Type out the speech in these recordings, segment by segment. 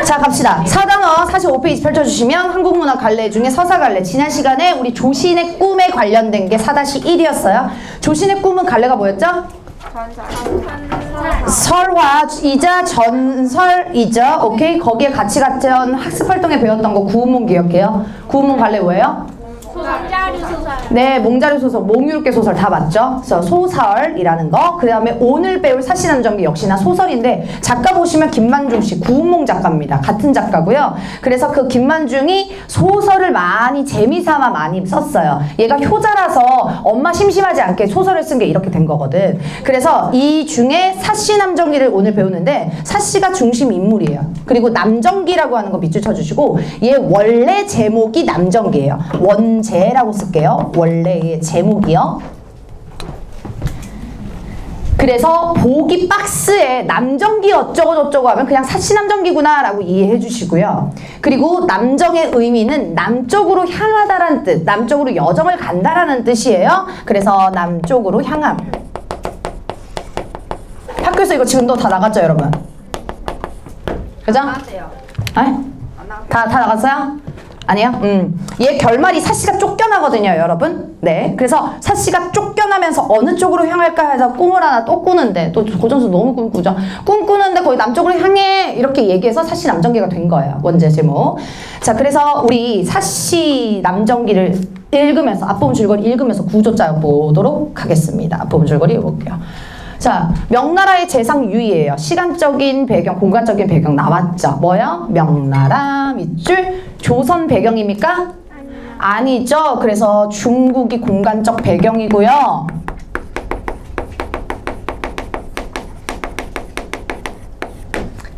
자, 갑시다. 4단원 45페이지 펼쳐주시면 한국문화 갈래 중에 서사 갈래. 지난 시간에 우리 조신의 꿈에 관련된 게 4-1이었어요. 조신의 꿈은 갈래가 뭐였죠? 설화이자 전설이죠. 오케이? 거기에 같이 갔던 학습활동에 배웠던 거 구운몽 기억해요? 구운몽 갈래 뭐예요? 몽자류 소설. 네, 몽자류 소설, 몽유롭게 소설 다 맞죠? 그래서 소설이라는 거. 그 다음에 오늘 배울 사시남정기 역시나 소설인데 작가 보시면 김만중 씨, 구운몽 작가입니다. 같은 작가고요. 그래서 그 김만중이 소설을 많이 재미삼아 많이 썼어요. 얘가 효자라서 엄마 심심하지 않게 소설을 쓴 게 이렇게 된 거거든. 그래서 이 중에 사시남정기를 오늘 배우는데 사시가 중심 인물이에요. 그리고 남정기라고 하는 거 밑줄 쳐주시고 얘 원래 제목이 남정기예요. 원제라고 쓸게요. 원래의 제목이요. 그래서 보기 박스에 남정기 어쩌고저쩌고 하면 그냥 사시남정기구나 라고 이해해 주시고요. 그리고 남정의 의미는 남쪽으로 향하다라는 뜻, 남쪽으로 여정을 간다라는 뜻이에요. 그래서 남쪽으로 향함. 학교에서 이거 지금도 다 나갔죠, 여러분? 그죠? 다 나갔어요? 아니요? 얘 결말이 사씨가 쫓겨나거든요, 여러분. 네. 그래서 사씨가 쫓겨나면서 어느 쪽으로 향할까 해서 꿈을 하나 또 꾸는데, 또 고전수 너무 꿈꾸죠. 꿈꾸는데 거의 남쪽으로 향해! 이렇게 얘기해서 사씨 남정기가 된 거예요. 원제 제목. 자, 그래서 우리 사씨 남정기를 읽으면서, 앞부분 줄거리 읽으면서 구조 짜보도록 하겠습니다. 앞부분 줄거리 읽어볼게요. 자, 명나라의 재상 유의예요. 시간적인 배경, 공간적인 배경 나왔죠. 뭐요? 명나라 밑줄 조선 배경입니까? 아니죠. 그래서 중국이 공간적 배경이고요.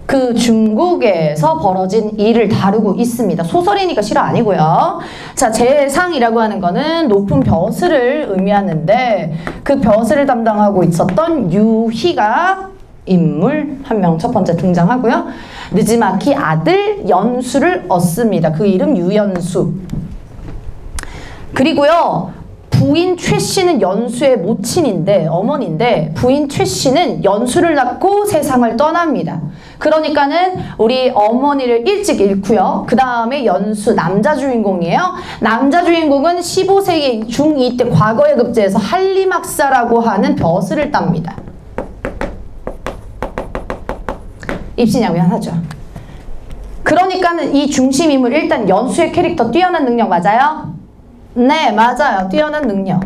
그 중국에서 벌어진 일을 다루고 있습니다. 소설이니까 실화 아니고요. 자, 재상이라고 하는 거는 높은 벼슬을 의미하는데 그 벼슬을 담당하고 있었던 유희가 인물 한 명 첫 번째 등장하고요. 느지막이 아들 연수를 얻습니다. 그 이름 유연수. 그리고요. 부인 최 씨는 연수의 모친인데 어머니인데 부인 최 씨는 연수를 낳고 세상을 떠납니다. 그러니까는 우리 어머니를 일찍 잃고요. 그 다음에 연수 남자 주인공이에요. 남자 주인공은 15세기 중2 때 과거에 급제해서 한림학사라고 하는 벼슬을 땁니다. 입신양면하죠. 그러니까는 이 중심인물 일단 연수의 캐릭터 뛰어난 능력 맞아요? 네, 맞아요. 뛰어난 능력.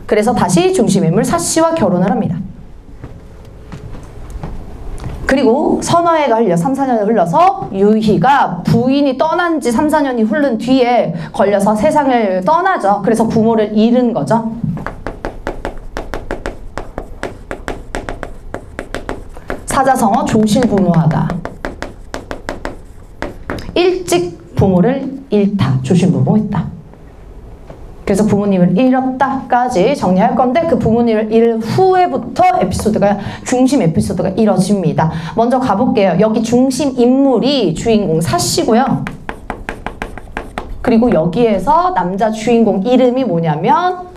그래서 다시 중심인물 사씨와 결혼을 합니다. 그리고 선화해가 흘려 3-4년이 흘러서 유희가 부인이 떠난 지 3-4년이 흐른 뒤에 걸려서 세상을 떠나죠. 그래서 부모를 잃은 거죠. 사자성어 조실부모하다. 일찍 부모를 잃다. 조실부모했다. 그래서 부모님을 잃었다까지 정리할 건데 그 부모님을 잃은 후에부터 에피소드가 중심 에피소드가 이뤄집니다. 먼저 가볼게요. 여기 중심 인물이 주인공 사씨고요. 그리고 여기에서 남자 주인공 이름이 뭐냐면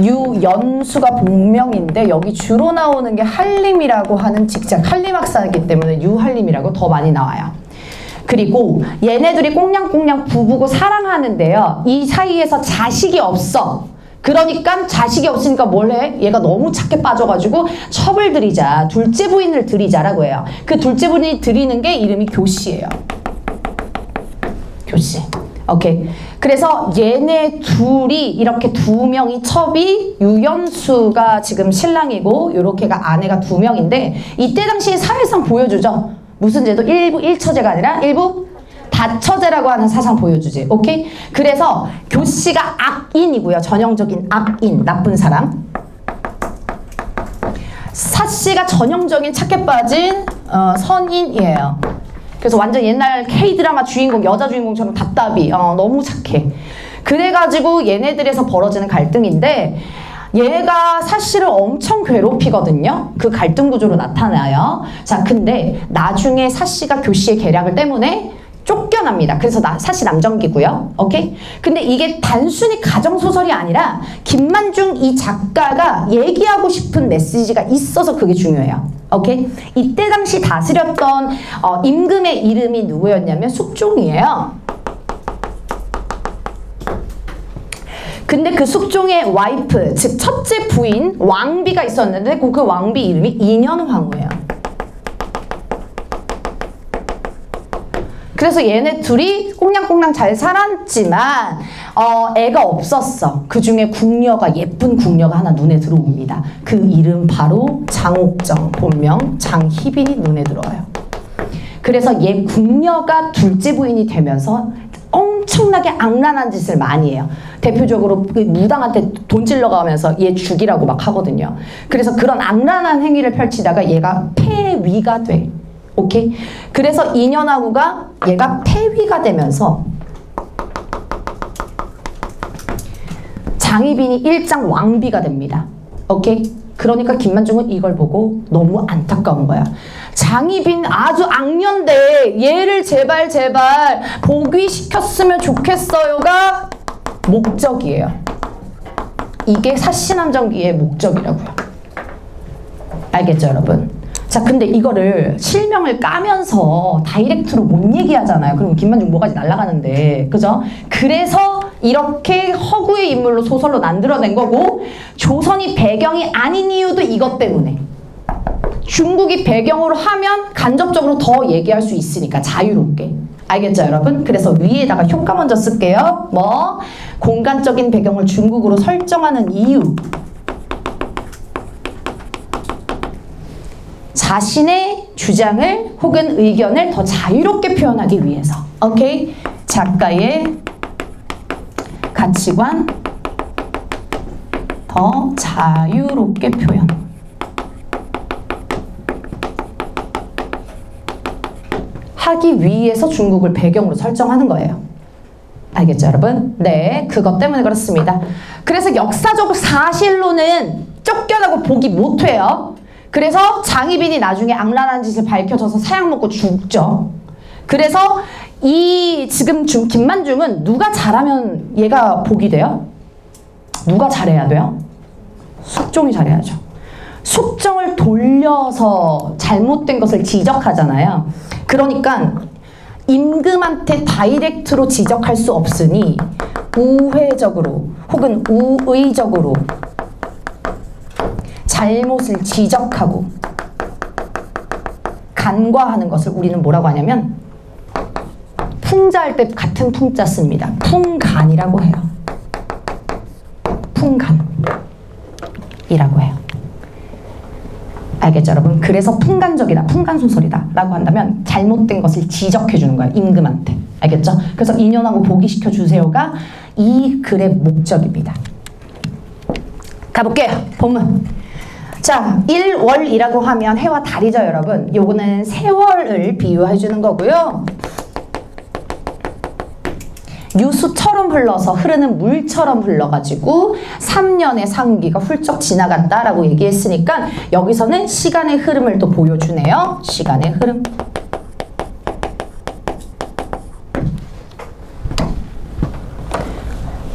유연수가 본명인데 여기 주로 나오는 게 한림이라고 하는 직장 한림학사이기 때문에 유한림이라고 더 많이 나와요. 그리고 얘네들이 꽁냥꽁냥 부부고 사랑하는데요. 이 사이에서 자식이 없어. 그러니까 자식이 없으니까 뭘 해? 얘가 너무 착해 빠져가지고 첩을 들이자. 둘째 부인을 들이자라고 해요. 그 둘째 부인이 들이는 게 이름이 교씨예요. 교씨. 오케이. 그래서 얘네 둘이 이렇게 두 명이 첩이 유연수가 지금 신랑이고 요렇게가 아내가 2명인데 이때 당시에 사회상 보여주죠. 무슨 제도? 일부 1처제가 아니라 일부 다처제라고 하는 사상 보여주지. 오케이? 그래서 교씨가 악인이고요. 전형적인 악인, 나쁜 사람. 사씨가 전형적인 착해 빠진 선인이에요. 그래서 완전 옛날 K드라마 주인공, 여자 주인공처럼 답답이 너무 착해. 그래가지고 얘네들에서 벌어지는 갈등인데 얘가 사씨를 엄청 괴롭히거든요. 그 갈등 구조로 나타나요. 자, 근데 나중에 사씨가 교씨의 계략을 때문에 쫓겨납니다. 그래서 사실 남정기고요. 오케이? 근데 이게 단순히 가정소설이 아니라 김만중 이 작가가 얘기하고 싶은 메시지가 있어서 그게 중요해요. 오케이? 이때 당시 다스렸던 임금의 이름이 누구였냐면 숙종이에요. 근데 그 숙종의 와이프, 즉 첫째 부인 왕비가 있었는데 그 왕비 이름이 인현황후예요. 그래서 얘네 둘이 꽁냥꽁냥 잘 살았지만 애가 없었어. 그 중에 궁녀가, 예쁜 궁녀가 하나 눈에 들어옵니다. 그 이름 바로 장옥정, 본명 장희빈이 눈에 들어와요. 그래서 얘 궁녀가 둘째 부인이 되면서 엄청나게 악랄한 짓을 많이 해요. 대표적으로 그 무당한테 돈 찔러가면서 얘 죽이라고 막 하거든요. 그래서 그런 악랄한 행위를 펼치다가 얘가 폐위가 돼. 오케이? 그래서 인현황후가 얘가 폐위가 되면서 장희빈이 일장 왕비가 됩니다. 오케이? 그러니까 김만중은 이걸 보고 너무 안타까운 거야. 장희빈 아주 악년데 얘를 제발 복위시켰으면 좋겠어요가 목적이에요. 이게 사시남정기의 목적이라고요. 알겠죠, 여러분? 자, 근데 이거를 실명을 까면서 다이렉트로 못 얘기하잖아요. 그럼 김만중 뭐가지 날아가는데, 그죠? 그래서 이렇게 허구의 인물로 소설로 만들어낸 거고, 조선이 배경이 아닌 이유도 이것 때문에. 중국이 배경으로 하면 간접적으로 더 얘기할 수 있으니까 자유롭게. 알겠죠, 여러분? 그래서 위에다가 효과 먼저 쓸게요. 뭐? 공간적인 배경을 중국으로 설정하는 이유. 자신의 주장을 혹은 의견을 더 자유롭게 표현하기 위해서. 오케이? 작가의 가치관 더 자유롭게 표현. 하기 위해서 중국을 배경으로 설정하는 거예요. 알겠죠, 여러분? 네, 그것 때문에 그렇습니다. 그래서 역사적 사실로는 쫓겨나고 복위 못해요. 그래서 장희빈이 나중에 악랄한 짓을 밝혀져서 사약 먹고 죽죠. 그래서 지금 김만중은 누가 잘하면 얘가 복이 돼요? 누가 잘해야 돼요? 숙종이 잘해야죠. 숙종을 돌려서 잘못된 것을 지적하잖아요. 그러니까 임금한테 다이렉트로 지적할 수 없으니 우회적으로 혹은 우의적으로 잘못을 지적하고 간과하는 것을 우리는 뭐라고 하냐면 풍자할 때 같은 풍자 씁니다. 풍간이라고 해요. 풍간이라고 해요. 알겠죠, 여러분? 그래서 풍간적이다, 풍간소설이다 라고 한다면 잘못된 것을 지적해 주는 거예요. 임금한테. 알겠죠? 그래서 인현황후 복위시켜 주세요가 이 글의 목적입니다. 가볼게요. 본문. 자, 1월이라고 하면 해와 달이죠, 여러분. 요거는 세월을 비유해 주는 거고요. 유수처럼 흘러서 흐르는 물처럼 흘러가지고 3년의 상기가 훌쩍 지나간다라고 얘기했으니까 여기서는 시간의 흐름을 또 보여주네요. 시간의 흐름.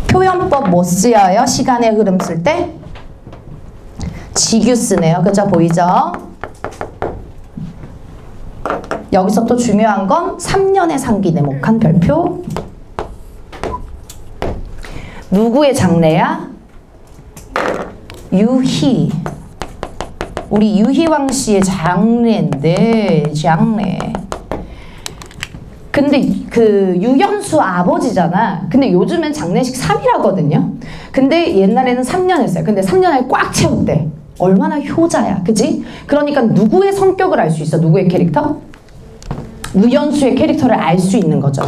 표현법 뭐 쓰여요? 시간의 흐름 쓸 때? 지규 쓰네요. 그죠? 보이죠? 여기서 또 중요한 건 3년의 상기 네목한 별표. 누구의 장래야? 유희. 우리 유희왕 씨의 장래인데, 장래. 근데 그 유현수 아버지잖아. 근데 요즘엔 장례식 3일 하거든요. 근데 옛날에는 3년 했어요. 근데 3년을 꽉 채웠대. 얼마나 효자야. 그치? 그러니까 누구의 성격을 알 수 있어? 누구의 캐릭터? 유현수의 캐릭터를 알 수 있는 거죠.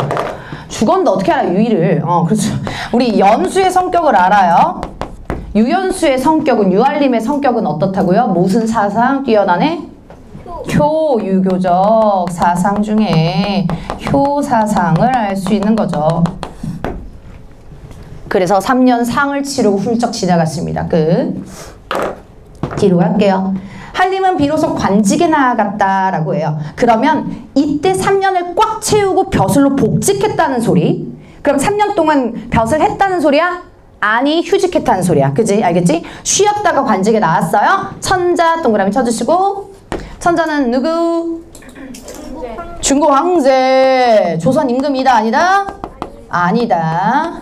죽었는데 어떻게 알아? 유희를. 그렇죠. 우리 연수의 성격을 알아요. 유현수의 성격은, 유알림의 성격은 어떻다고요? 무슨 사상 뛰어나네? 효유교적 사상 중에 효사상을 알 수 있는 거죠. 그래서 3년 상을 치르고 훌쩍 지나갔습니다. 끝. 뒤로 갈게요. 한림은 비로소 관직에 나아갔다라고 해요. 그러면 이때 3년을 꽉 채우고 벼슬로 복직했다는 소리. 그럼 3년 동안 벼슬 했다는 소리야? 아니, 휴직했다는 소리야. 그지? 알겠지? 쉬었다가 관직에 나왔어요. 천자 동그라미 쳐주시고, 천자는 누구? 중국 황제. 조선 임금이다 아니다? 아니다.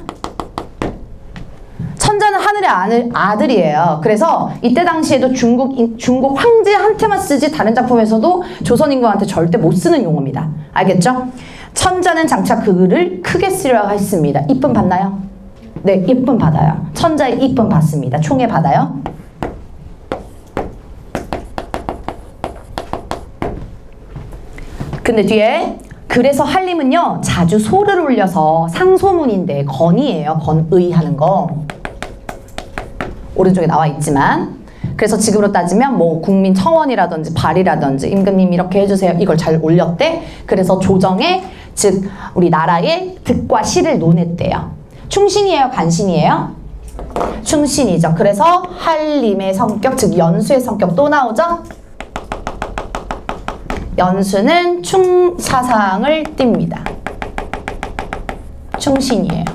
천자는 하늘의 아들이에요. 그래서 이때 당시에도 중국 황제한테만 쓰지 다른 작품에서도 조선 임금한테 절대 못 쓰는 용어입니다. 알겠죠? 천자는 장차 그를 크게 쓰려 했습니다. 이쁨 받나요? 네, 이쁨 받아요. 천자의 이쁨 받습니다. 총회 받아요. 근데 뒤에 그래서 한림은요 자주 소를 올려서 상소문인데 건의예요. 건의 하는 거. 오른쪽에 나와 있지만 그래서 지금으로 따지면 뭐 국민청원이라든지 발의라든지 임금님 이렇게 해주세요. 이걸 잘 올렸대. 그래서 조정에 즉 우리 나라의 득과 실을 논했대요. 충신이에요? 간신이에요? 충신이죠. 그래서 한림의 성격 즉 연수의 성격 또 나오죠? 연수는 충사상을 띱니다. 충신이에요.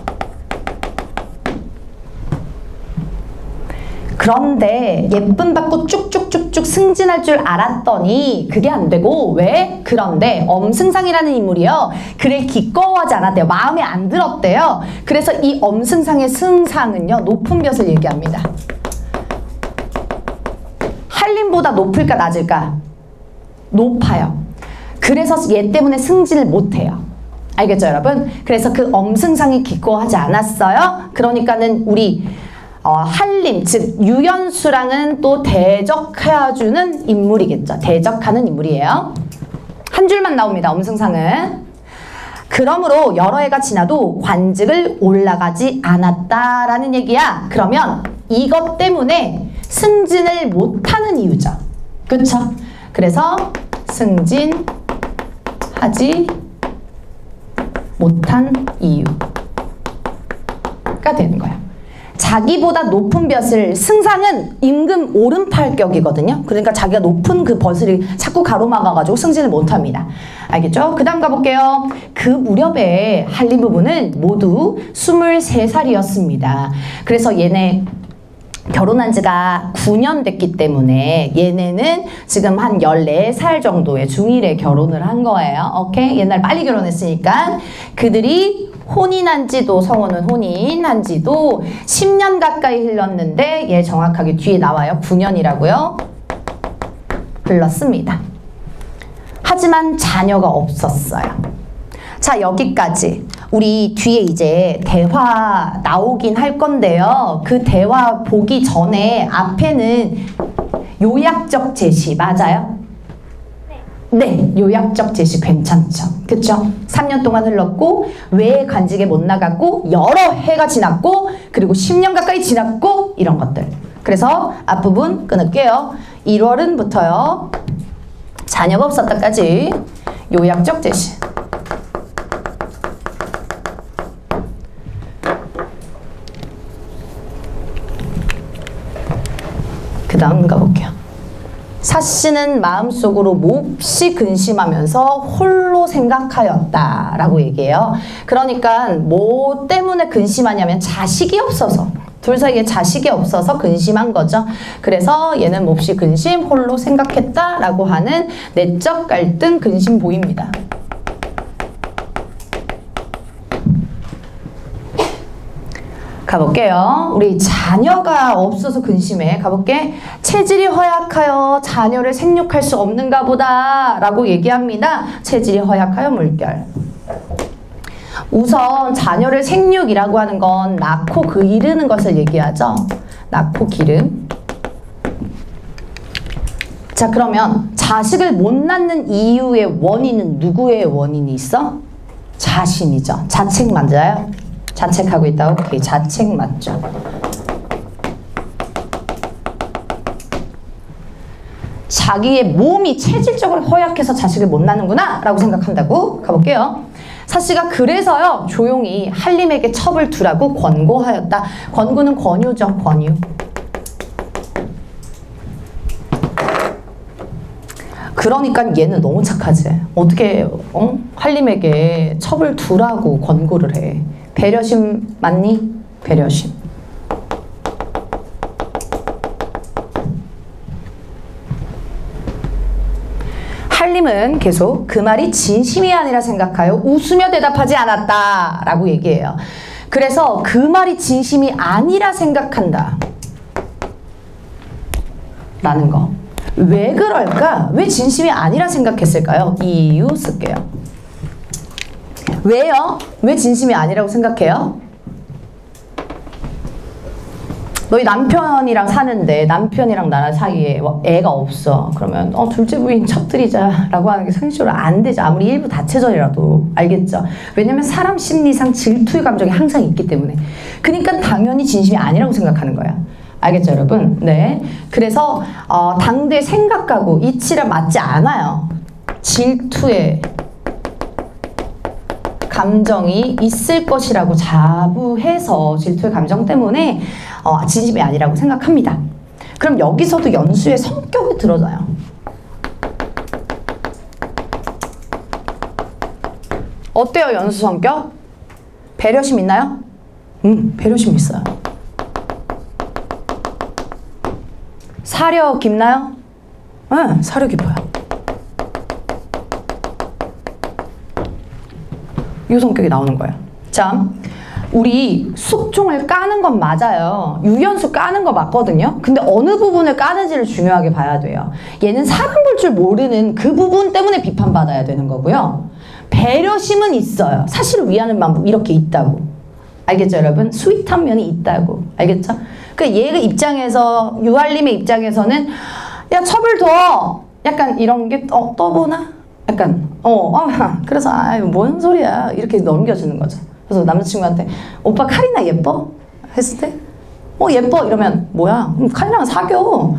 그런데 예쁨 받고 쭉쭉쭉쭉 승진할 줄 알았더니 그게 안 되고 왜? 그런데 엄승상이라는 인물이요. 그를 기꺼워하지 않았대요. 마음에 안 들었대요. 그래서 이 엄승상의 승상은요. 높은 벼슬 얘기합니다. 한림보다 높을까 낮을까? 높아요. 그래서 얘 때문에 승진을 못해요. 알겠죠 여러분? 그래서 그 엄승상이 기꺼워하지 않았어요. 그러니까는 우리 한림, 즉 유연수랑은 또 대적해주는 인물이겠죠. 대적하는 인물이에요. 한 줄만 나옵니다. 엄승상은. 그러므로 여러 해가 지나도 관직을 올라가지 않았다라는 얘기야. 그러면 이것 때문에 승진을 못하는 이유죠. 그쵸? 그래서 승진하지 못한 이유가 되는 거야. 자기보다 높은 벼슬, 승상은 임금 오른팔격이거든요. 그러니까 자기가 높은 그 벼슬이 자꾸 가로막아가지고 승진을 못합니다. 알겠죠? 그 다음 가볼게요. 그 무렵에 한림 부부는 모두 23살이었습니다. 그래서 얘네 결혼한 지가 9년 됐기 때문에 얘네는 지금 한 14살 정도의 중1에 결혼을 한 거예요. 오케이? 옛날 빨리 결혼했으니까. 그들이 혼인한 지도, 성혼은 혼인한 지도 10년 가까이 흘렀는데 얘 정확하게 뒤에 나와요. 9년이라고요. 흘렀습니다. 하지만 자녀가 없었어요. 자, 여기까지. 우리 뒤에 이제 대화 나오긴 할 건데요. 그 대화 보기 전에 앞에는 요약적 제시 맞아요? 네, 요약적 제시 괜찮죠. 그쵸? 3년 동안 흘렀고 왜 관직에 못 나갔고 여러 해가 지났고 그리고 10년 가까이 지났고 이런 것들. 그래서 앞부분 끊을게요. 1월은부터요. 자녀가 없었다까지 요약적 제시. 그 다음 가볼게요. 사씨는 마음속으로 몹시 근심하면서 홀로 생각하였다라고 얘기해요. 그러니까 뭐 때문에 근심하냐면 자식이 없어서 둘 사이에 자식이 없어서 근심한 거죠. 그래서 얘는 몹시 근심, 홀로 생각했다라고 하는 내적 갈등 근심 보입니다. 가볼게요. 우리 자녀가 없어서 근심해. 가볼게. 체질이 허약하여 자녀를 생육할 수 없는가 보다 라고 얘기합니다. 체질이 허약하여 물결. 우선 자녀를 생육이라고 하는 건 낳고 그 이르는 것을 얘기하죠. 낳고 기름. 자, 그러면 자식을 못 낳는 이유의 원인은 누구의 원인이 있어? 자신이죠. 자책 맞아요? 자책하고 있다. 오케이. 자책 맞죠. 자기의 몸이 체질적으로 허약해서 자식을 못 낳는구나 라고 생각한다고. 가볼게요. 사씨가 그래서요 조용히 한림에게 첩을 두라고 권고하였다. 권고는 권유죠. 권유. 그러니까 얘는 너무 착하지. 어떻게 한림에게 첩을 두라고 권고를 해. 배려심 맞니? 배려심. 한림은 계속 그 말이 진심이 아니라 생각하여 웃으며 대답하지 않았다 라고 얘기해요. 그래서 그 말이 진심이 아니라 생각한다 라는 거. 왜 그럴까? 왜 진심이 아니라 생각했을까요? 이유 쓸게요. 왜요? 왜 진심이 아니라고 생각해요? 너희 남편이랑 사는데 남편이랑 나랑 사이에 애가 없어. 그러면 둘째 부인 첩드리자 라고 하는 게 상식적으로 안 되죠. 아무리 일부 다체절이라도. 알겠죠? 왜냐면 사람 심리상 질투의 감정이 항상 있기 때문에. 그러니까 당연히 진심이 아니라고 생각하는 거야. 알겠죠, 여러분? 네. 그래서 당대 생각하고 이치랑 맞지 않아요. 질투의 감정이 있을 것이라고 자부해서 질투의 감정 때문에 진심이 아니라고 생각합니다. 그럼 여기서도 연수의 성격이 드러나요. 어때요, 연수 성격? 배려심 있나요? 배려심 있어요. 사려 깊나요? 네, 사려 깊어요. 이 성격이 나오는 거예요. 자, 우리 숙종을 까는 건 맞아요. 유연수 까는 거 맞거든요. 근데 어느 부분을 까는지를 중요하게 봐야 돼요. 얘는 사람 볼 줄 모르는 그 부분 때문에 비판받아야 되는 거고요. 배려심은 있어요. 사실을 위하는 마음 이렇게 있다고. 알겠죠, 여러분? 스윗한 면이 있다고. 알겠죠? 그 얘가 입장에서, 유한림의 입장에서는 야, 첩을 둬! 약간 이런 게 떠보나? 약간 그래서 뭔 소리야 이렇게 넘겨주는 거죠. 그래서 남자친구한테 오빠 카리나 예뻐? 했을 때 예뻐 이러면 뭐야 카리나랑 사겨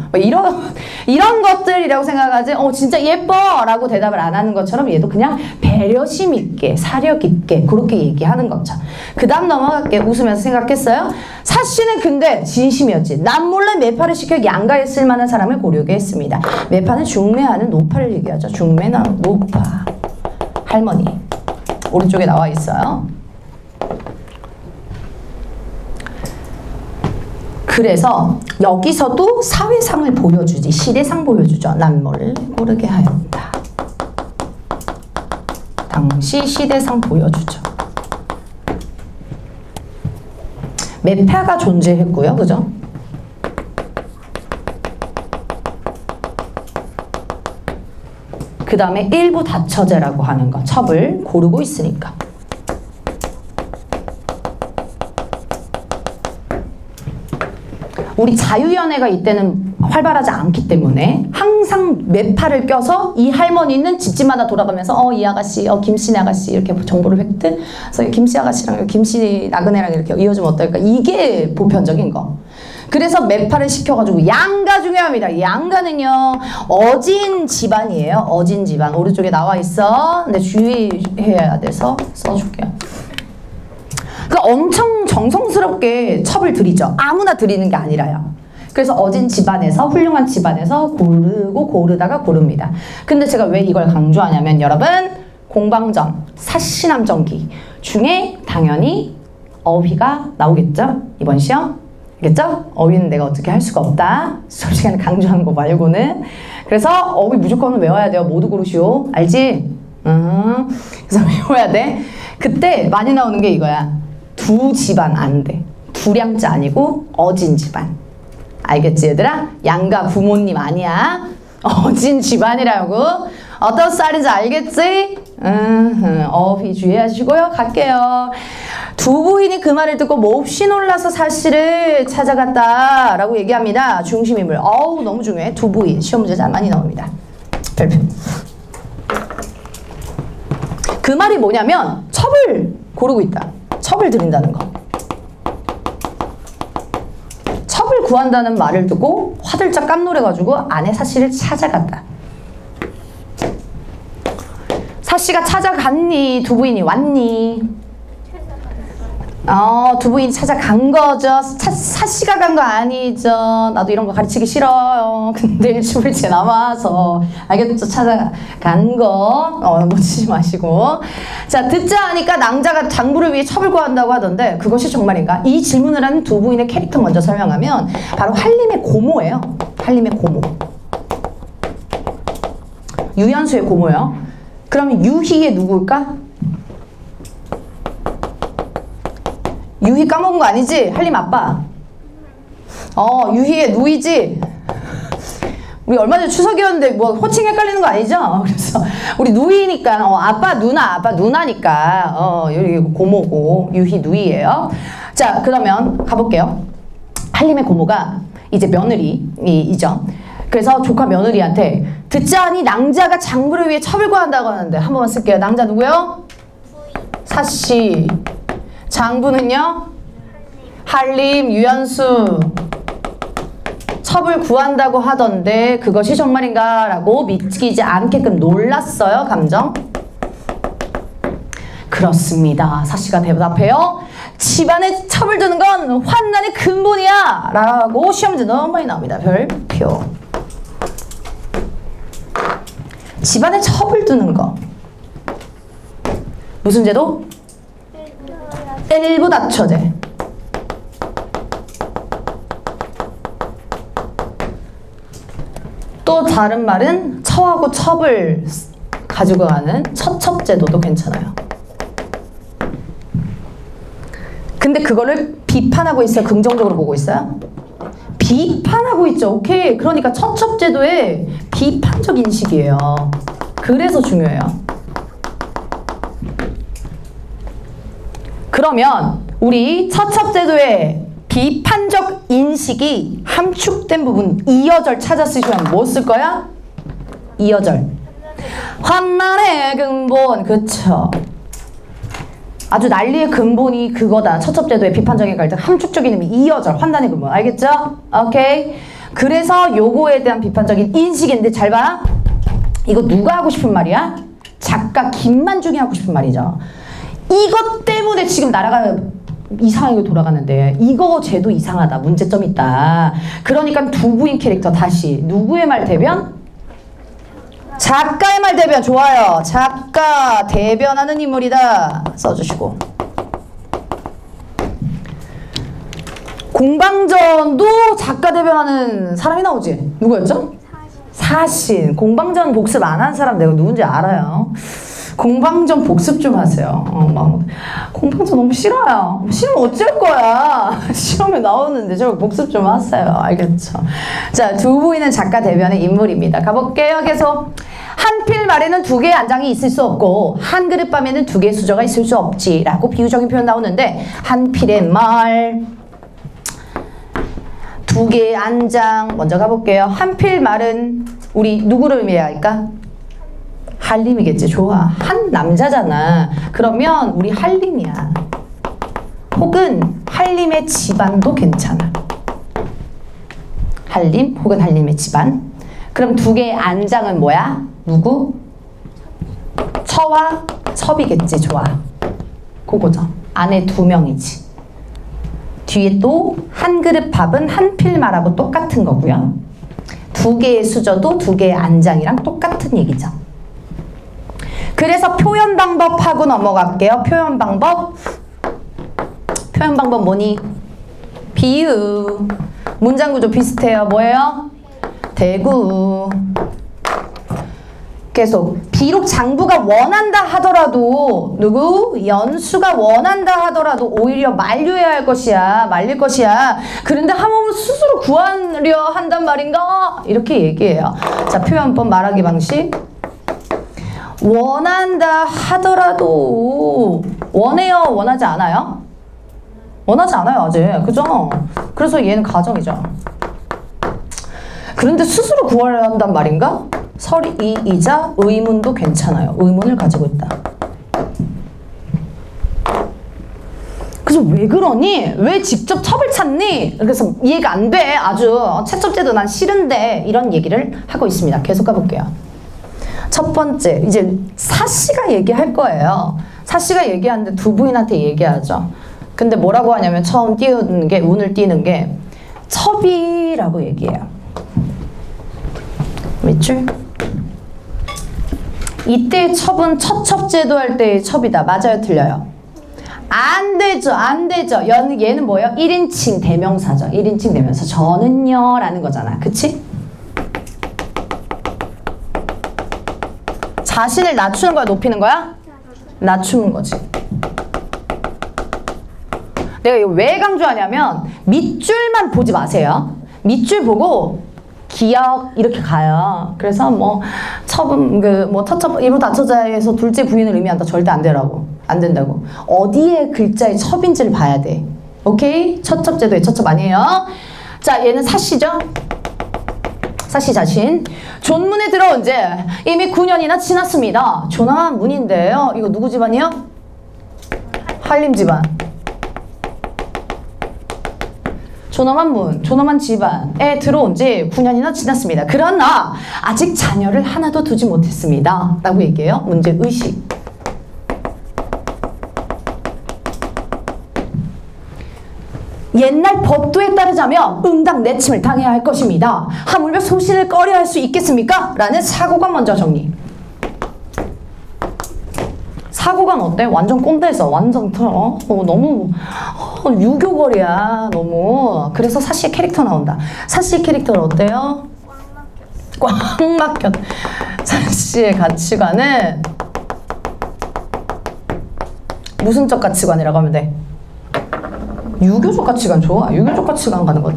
이런 것들이라고 생각하지 진짜 예뻐 라고 대답을 안 하는 것처럼 얘도 그냥 배려심 있게 사려 깊게 그렇게 얘기하는 거죠. 그 다음 넘어갈게. 웃으면서 생각했어요. 사씨는 근데 진심이었지. 남 몰래 매파를 시켜 양가했을 만한 사람을 고르게 했습니다. 매파는 중매하는 노파를 얘기하죠. 중매나 노파. 할머니 오른쪽에 나와 있어요. 그래서 여기서도 사회상을 보여주지, 시대상 보여주죠. 남모를 고르게 하였다. 당시 시대상 보여주죠. 매파가 존재했고요. 그죠? 그 다음에 일부 다처제라고 하는 거. 첩을 고르고 있으니까. 우리 자유연애가 이때는 활발하지 않기 때문에 항상 매파를 껴서 이 할머니는 집집마다 돌아가면서 이 아가씨, 김씨 아가씨 이렇게 정보를 획득. 그래서 김씨 아가씨랑 김씨 나그네랑 이렇게 이어주면 어떨까? 이게 보편적인 거. 그래서 매파를 시켜가지고 양가 중요합니다. 양가는요 어진 집안이에요. 어진 집안 오른쪽에 나와 있어. 근데 주의해야 돼서 써줄게요. 엄청 정성스럽게 첩을 들이죠. 아무나 들이는 게 아니라요. 그래서 어진 집안에서 훌륭한 집안에서 고르다가 고릅니다. 근데 제가 왜 이걸 강조하냐면 여러분 공방전, 사시남전기 중에 당연히 어휘가 나오겠죠? 이번 시험. 알겠죠? 어휘는 내가 어떻게 할 수가 없다. 수업 시간에 강조하는 거 말고는. 그래서 어휘 무조건 외워야 돼요. 모두 고르시오. 알지? 그래서 외워야 돼. 그때 많이 나오는 게 이거야. 두 집안 안 돼. 두량자 아니고 어진 집안. 알겠지 얘들아? 양가 부모님 아니야. 어진 집안이라고. 어떤 쌀인지 알겠지? 어휘 주의하시고요. 갈게요. 두 부인이 그 말을 듣고 몹시 놀라서 사씨를 찾아갔다 라고 얘기합니다. 중심인물. 너무 중요해. 두 부인. 시험 문제 잘 많이 나옵니다. 별표. 그 말이 뭐냐면 첩을 고르고 있다. 첩을 드린다는 거. 첩을 구한다는 말을 듣고 화들짝 깜놀해가지고 아내 사씨를 찾아갔다. 사씨가 찾아갔니? 두 부인이 왔니? 두 부인이 찾아간 거죠. 사씨가 간 거 아니죠. 나도 이런 거 가르치기 싫어요. 근데 일주일째 남아서. 알겠죠? 찾아간 거. 놓치지 마시고. 자, 듣자 하니까 낭자가 장부를 위해 첩을 구한다고 하던데 그것이 정말인가? 이 질문을 하는 두 부인의 캐릭터 먼저 설명하면 바로 한림의 고모예요. 한림의 고모. 유연수의 고모예요. 그러면 유희의 누구일까? 유희 까먹은 거 아니지? 한림 아빠. 유희의 누이지? 우리 얼마 전에 추석이었는데 뭐 호칭 헷갈리는 거 아니죠? 그래서 우리 누이니까 아빠 누나니까 여기 고모고 유희 누이예요. 자, 그러면 가볼게요. 한림의 고모가 이제 며느리이죠. 그래서 조카 며느리한테 듣자 하니 낭자가 장부를 위해 첩을 구한다고 하는데 한 번만 쓸게요. 낭자 누구요? 사씨. 장부는요? 한림, 유연수. 첩을 구한다고 하던데 그것이 정말인가? 라고 믿기지 않게끔 놀랐어요. 감정. 그렇습니다. 사씨가 대답해요. 집안에 첩을 두는 건 환난의 근본이야. 라고 시험 문제 너무 많이 나옵니다. 별표. 집안에 첩을 두는 거. 무슨 제도? 일부 다처제. 또 다른 말은 처하고 첩을 가지고 가는 처첩제도도 괜찮아요. 근데 그거를 비판하고 있어요? 긍정적으로 보고 있어요? 비판하고 있죠. 오케이. 그러니까 처첩제도의 비판적 인식이에요. 그래서 중요해요. 그러면 우리 처첩제도의 비판적 인식이 함축된 부분 2어절 찾아 쓰시면 뭐 쓸 거야? 2어절. 환난의 근본. 그쵸. 아주 난리의 근본이 그거다. 처첩제도의 비판적인 갈등 함축적인 의미 2어절. 환난의 근본. 알겠죠? 오케이. 그래서 요거에 대한 비판적인 인식인데 잘 봐. 이거 누가 하고 싶은 말이야? 작가 김만중이 하고 싶은 말이죠. 이것 때문에 지금 나라가 이상하게 돌아가는데 이거 제도 이상하다. 문제점 있다. 그러니까 두 부인 캐릭터 다시 누구의 말 대변? 작가의 말 대변. 좋아요. 작가 대변하는 인물이다. 써주시고. 공방전도 작가 대변하는 사람이 나오지? 누구였죠? 사신. 공방전 복습 안 한 사람 내가 누군지 알아요. 공방전 복습 좀 하세요. 공방전 너무 싫어요. 싫으면 어쩔 거야. 시험에 나오는데 저거 복습 좀 하세요. 알겠죠? 자, 두 부인은 작가 대변의 인물입니다. 가볼게요. 계속. 한 필 말에는 두 개의 안장이 있을 수 없고 한 그릇 밤에는 두 개의 수저가 있을 수 없지 라고 비유적인 표현 나오는데 한 필의 말, 두 개의 안장. 먼저 가볼게요. 한 필 말은 우리 누구를 의미해야 할까? 한림이겠지. 좋아. 한 남자잖아. 그러면 우리 한림이야. 혹은 한림의 집안도 괜찮아. 한림 혹은 한림의 집안. 그럼 두 개의 안장은 뭐야? 누구? 처와 첩이겠지. 좋아. 그거죠. 안에 두 명이지. 뒤에 또 한 그릇 밥은 한 필말하고 똑같은 거고요. 두 개의 수저도 두 개의 안장이랑 똑같은 얘기죠. 그래서 표현 방법하고 넘어갈게요. 표현 방법. 표현 방법 뭐니? 비유. 문장 구조 비슷해요. 뭐예요? 대구. 계속. 비록 장부가 원한다 하더라도 누구? 연수가 원한다 하더라도 오히려 만류해야 할 것이야. 말릴 것이야. 그런데 함없는 스스로 구하려 한단 말인가? 이렇게 얘기해요. 자, 표현법 말하기 방식. 원한다 하더라도 원해요? 원하지 않아요? 원하지 않아요 아직. 그죠? 그래서 얘는 가정이죠. 그런데 스스로 구하려 한단 말인가? 설이이자 의문도 괜찮아요. 의문을 가지고 있다. 그래서 왜 그러니? 왜 직접 첩을 찾니? 그래서 이해가 안 돼. 아주 채첩제도 난 싫은데 이런 얘기를 하고 있습니다. 계속 가볼게요. 첫 번째, 이제 사씨가 얘기할 거예요. 사씨가 얘기하는데 두 부인한테 얘기하죠. 근데 뭐라고 하냐면 처음 띄우는 게 운을 띄는 게 첩이라고 얘기해요. 밑줄. 이때의 첩은 처첩제도 할 때의 첩이다. 맞아요, 틀려요? 안 되죠, 안 되죠. 얘는 뭐예요? 1인칭 대명사죠. 1인칭 대명사. 저는요 라는 거잖아. 그치? 자신을 낮추는 거야, 높이는 거야? 낮추는 거지. 내가 이거 왜 강조하냐면 밑줄만 보지 마세요. 밑줄 보고 기억 이렇게 가요. 그래서 뭐 첩은 뭐 터첩 일부 다처자에서 둘째 부인을 의미한다. 절대 안 되라고. 안 된다고. 어디에 글자의 첩인지를 봐야 돼. 오케이? 처첩제도의 처첩 아니에요. 자, 얘는 사시죠? 사시 자신. 존문에 들어온 지 이미 9년이나 지났습니다. 조남한 문인데요. 이거 누구 집안이요? 한림 집안. 조남한 문, 조남한 집안에 들어온 지 9년이나 지났습니다. 그러나 아직 자녀를 하나도 두지 못했습니다. 라고 얘기해요. 문제 의식. 옛날 법도에 따르자면 응당 내침을 당해야 할 것입니다. 하물며 소신을 꺼려 할 수 있겠습니까? 라는 사고관 먼저 정리. 사고관 어때? 완전 꼰대에서 완전 너무 유교거리야. 너무. 그래서 사씨의 캐릭터 나온다. 사씨의 캐릭터는 어때요? 꽉 막혔. 사씨의 가치관은 무슨 적 가치관이라고 하면 돼? 유교적 가치관 좋아. 유교적 가치관 가는 거야.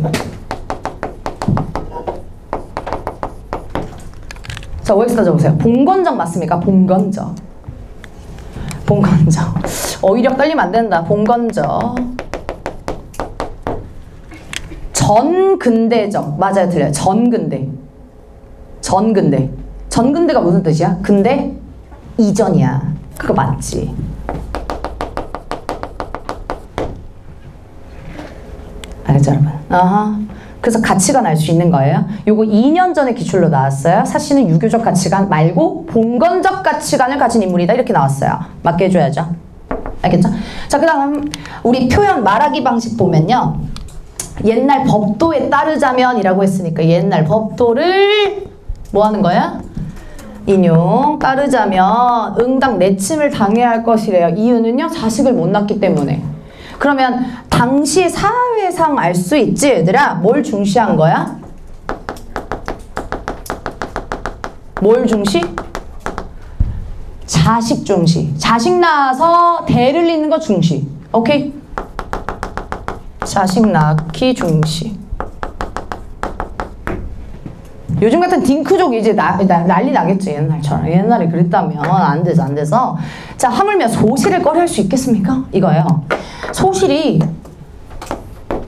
자, OX 따져보세요. 봉건적 맞습니까? 봉건적. 봉건적. 어휘력 떨리면 안 된다. 봉건적. 전근대적. 맞아요, 틀려요. 전근대. 전근대. 전근대가 무슨 뜻이야? 근대 이전이야. 그거 맞지? 알겠죠, 여러분? 아하. 그래서 가치관 알 수 있는 거예요. 요거 2년 전에 기출로 나왔어요. 사실은 유교적 가치관 말고 봉건적 가치관을 가진 인물이다. 이렇게 나왔어요. 맞게 해줘야죠. 알겠죠? 자, 그 다음 우리 표현 말하기 방식 보면요. 옛날 법도에 따르자면 이라고 했으니까 옛날 법도를 뭐 하는 거야? 인용. 따르자면 응당 내침을 당해야 할 것이래요. 이유는요. 자식을 못 낳기 때문에. 그러면 당시 사회상 알 수 있지, 얘들아? 뭘 중시한 거야? 뭘 중시? 자식 중시. 자식 낳아서 대를 잇는 거 중시. 오케이? 자식 낳기 중시. 요즘 같은 딩크족 이제 난리 나겠지, 옛날처럼. 옛날에 그랬다면 안 돼서 안 돼서. 자, 하물며 소실을 꺼려 할 수 있겠습니까? 이거예요. 소실이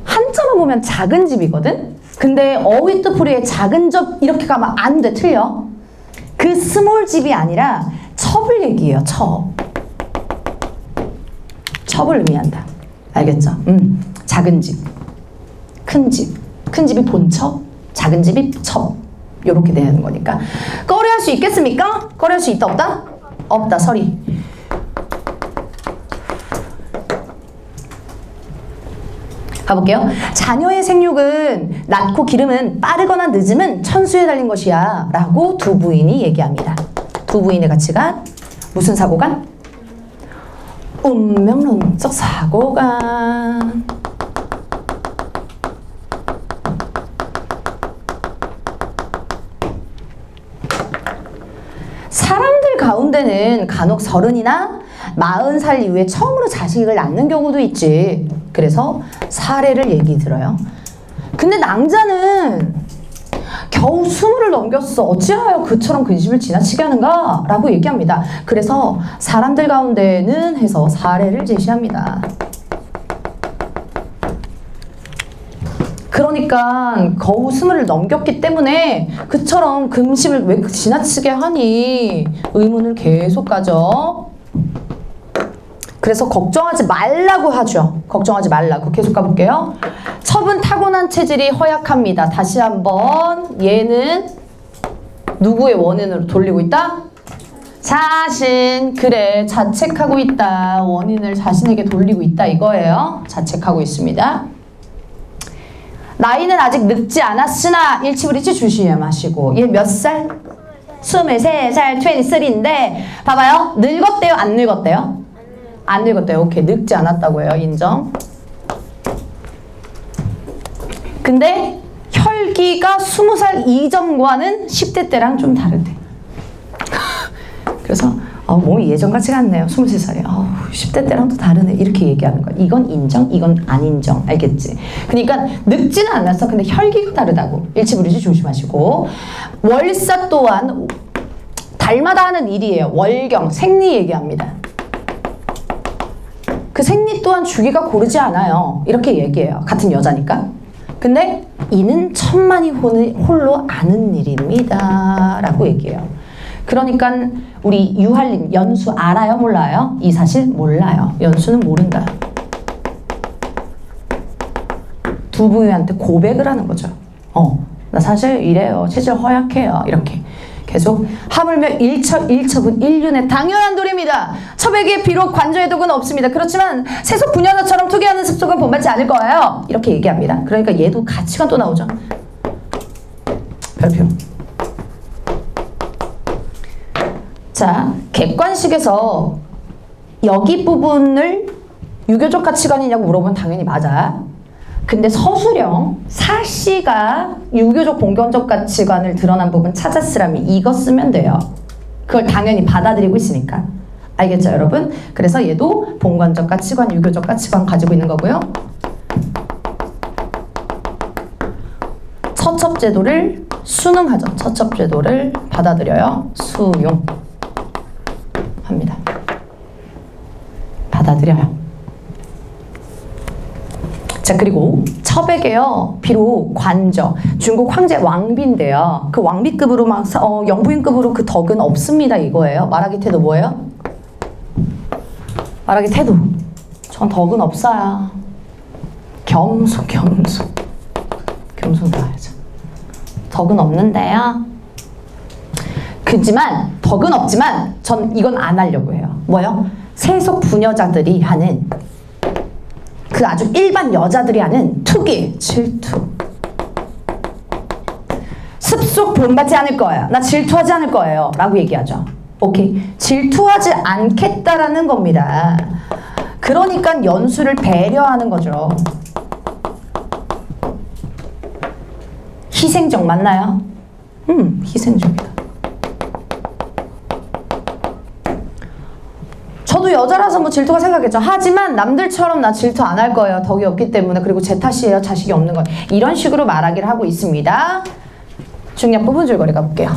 한자로 보면 작은 집이거든? 근데 어휘 뜻풀이에 작은 집 이렇게 가면 안 돼. 틀려. 그 스몰 집이 아니라 첩을 얘기해요. 첩. 첩을 의미한다. 알겠죠? 작은 집. 큰 집. 큰 집이 본첩, 작은 집이 첩. 요렇게 되는 거니까. 꺼려 할 수 있겠습니까? 꺼려 할 수 있다 없다? 없다. 서리. 가볼게요. 자녀의 생육은 낳고 기름은 빠르거나 늦으면 천수에 달린 것이야 라고 두 부인이 얘기합니다. 두 부인의 가치관. 무슨 사고관? 운명론적 사고관. 사람들 가운데는 간혹 30이나 40살 이후에 처음으로 자식을 낳는 경우도 있지. 그래서 사례를 얘기 들어요. 근데 낭자는 겨우 20을 넘겼어. 어찌하여 그처럼 근심을 지나치게 하는가? 라고 얘기합니다. 그래서 사람들 가운데는 해서 사례를 제시합니다. 그러니까 겨우 20을 넘겼기 때문에 그처럼 근심을 왜 지나치게 하니? 의문을 계속 가져. 그래서 걱정하지 말라고 하죠. 걱정하지 말라고. 계속 가볼게요. 첩은 타고난 체질이 허약합니다. 다시 한번 얘는 누구의 원인으로 돌리고 있다? 자신, 그래, 자책하고 있다. 원인을 자신에게 돌리고 있다 이거예요. 자책하고 있습니다. 나이는 아직 늙지 않았으나 일치불이치 조심해 마시고. 얘 몇 살? 23살, 23인데 봐봐요. 늙었대요? 안 늙었대요? 안 늙었대요. 오케이. 늙지 않았다고 해요. 인정. 근데 혈기가 20살 이전과는 10대 때랑 좀 다르대. 그래서 몸이 예전 같지가 않네요. 23살에. 10대 때랑 또 다르네. 이렇게 얘기하는 거야. 이건 인정, 이건 안 인정. 알겠지? 그러니까 늙지는 않았어. 근데 혈기가 다르다고. 일치불이치 조심하시고. 월사 또한 달마다 하는 일이에요. 월경, 생리 얘기합니다. 그 생리 또한 주기가 고르지 않아요. 이렇게 얘기해요. 같은 여자니까. 근데 이는 천만이 홀로 아는 일입니다. 라고 얘기해요. 그러니까 우리 유할님, 연수 알아요? 몰라요? 이 사실 몰라요. 연수는 모른다. 두 분한테 고백을 하는 거죠. 나 사실 이래요. 체질 허약해요. 이렇게. 계속 하물며 일첩은 인륜의 당연한 도리입니다. 첩에게 비록 관저의 독은 없습니다. 그렇지만 세속 분야처럼 투기하는 습속은 본받지 않을 거예요. 이렇게 얘기합니다. 그러니까 얘도 가치관 또 나오죠. 별표. 자, 객관식에서 여기 부분을 유교적 가치관이냐고 물어보면 당연히 맞아. 근데 서술형 사씨가 유교적 봉건적 가치관을 드러난 부분 찾아 쓰라면 이거 쓰면 돼요. 그걸 당연히 받아들이고 있으니까. 알겠죠, 여러분? 그래서 얘도 봉건적 가치관, 유교적 가치관 가지고 있는 거고요. 처첩제도를 순응하죠. 처첩제도를 받아들여요. 수용. 합니다. 받아들여요. 자, 그리고 첩에게요, 비록 관저, 중국 황제 왕비인데요. 그 왕비급으로 막 영부인급으로 그 덕은 없습니다 이거예요. 말하기 태도 뭐예요? 말하기 태도. 전 덕은 없어요. 겸손 봐야죠. 덕은 없는데요. 그지만 덕은 없지만 전 이건 안 하려고 해요. 뭐요? 세속 부녀자들이 하는 그 아주 일반 여자들이 하는 투기, 질투. 습속 본받지 않을 거예요. 나 질투하지 않을 거예요. 라고 얘기하죠. 오케이. 질투하지 않겠다라는 겁니다. 그러니까 연수를 배려하는 거죠. 희생적 맞나요? 희생적이다. 저도 여자라서 뭐 질투가 생각했죠. 하지만 남들처럼 나 질투 안 할 거예요. 덕이 없기 때문에. 그리고 제 탓이에요. 자식이 없는 거예요. 이런 식으로 말하기를 하고 있습니다. 중략 부분 줄거리 가볼게요.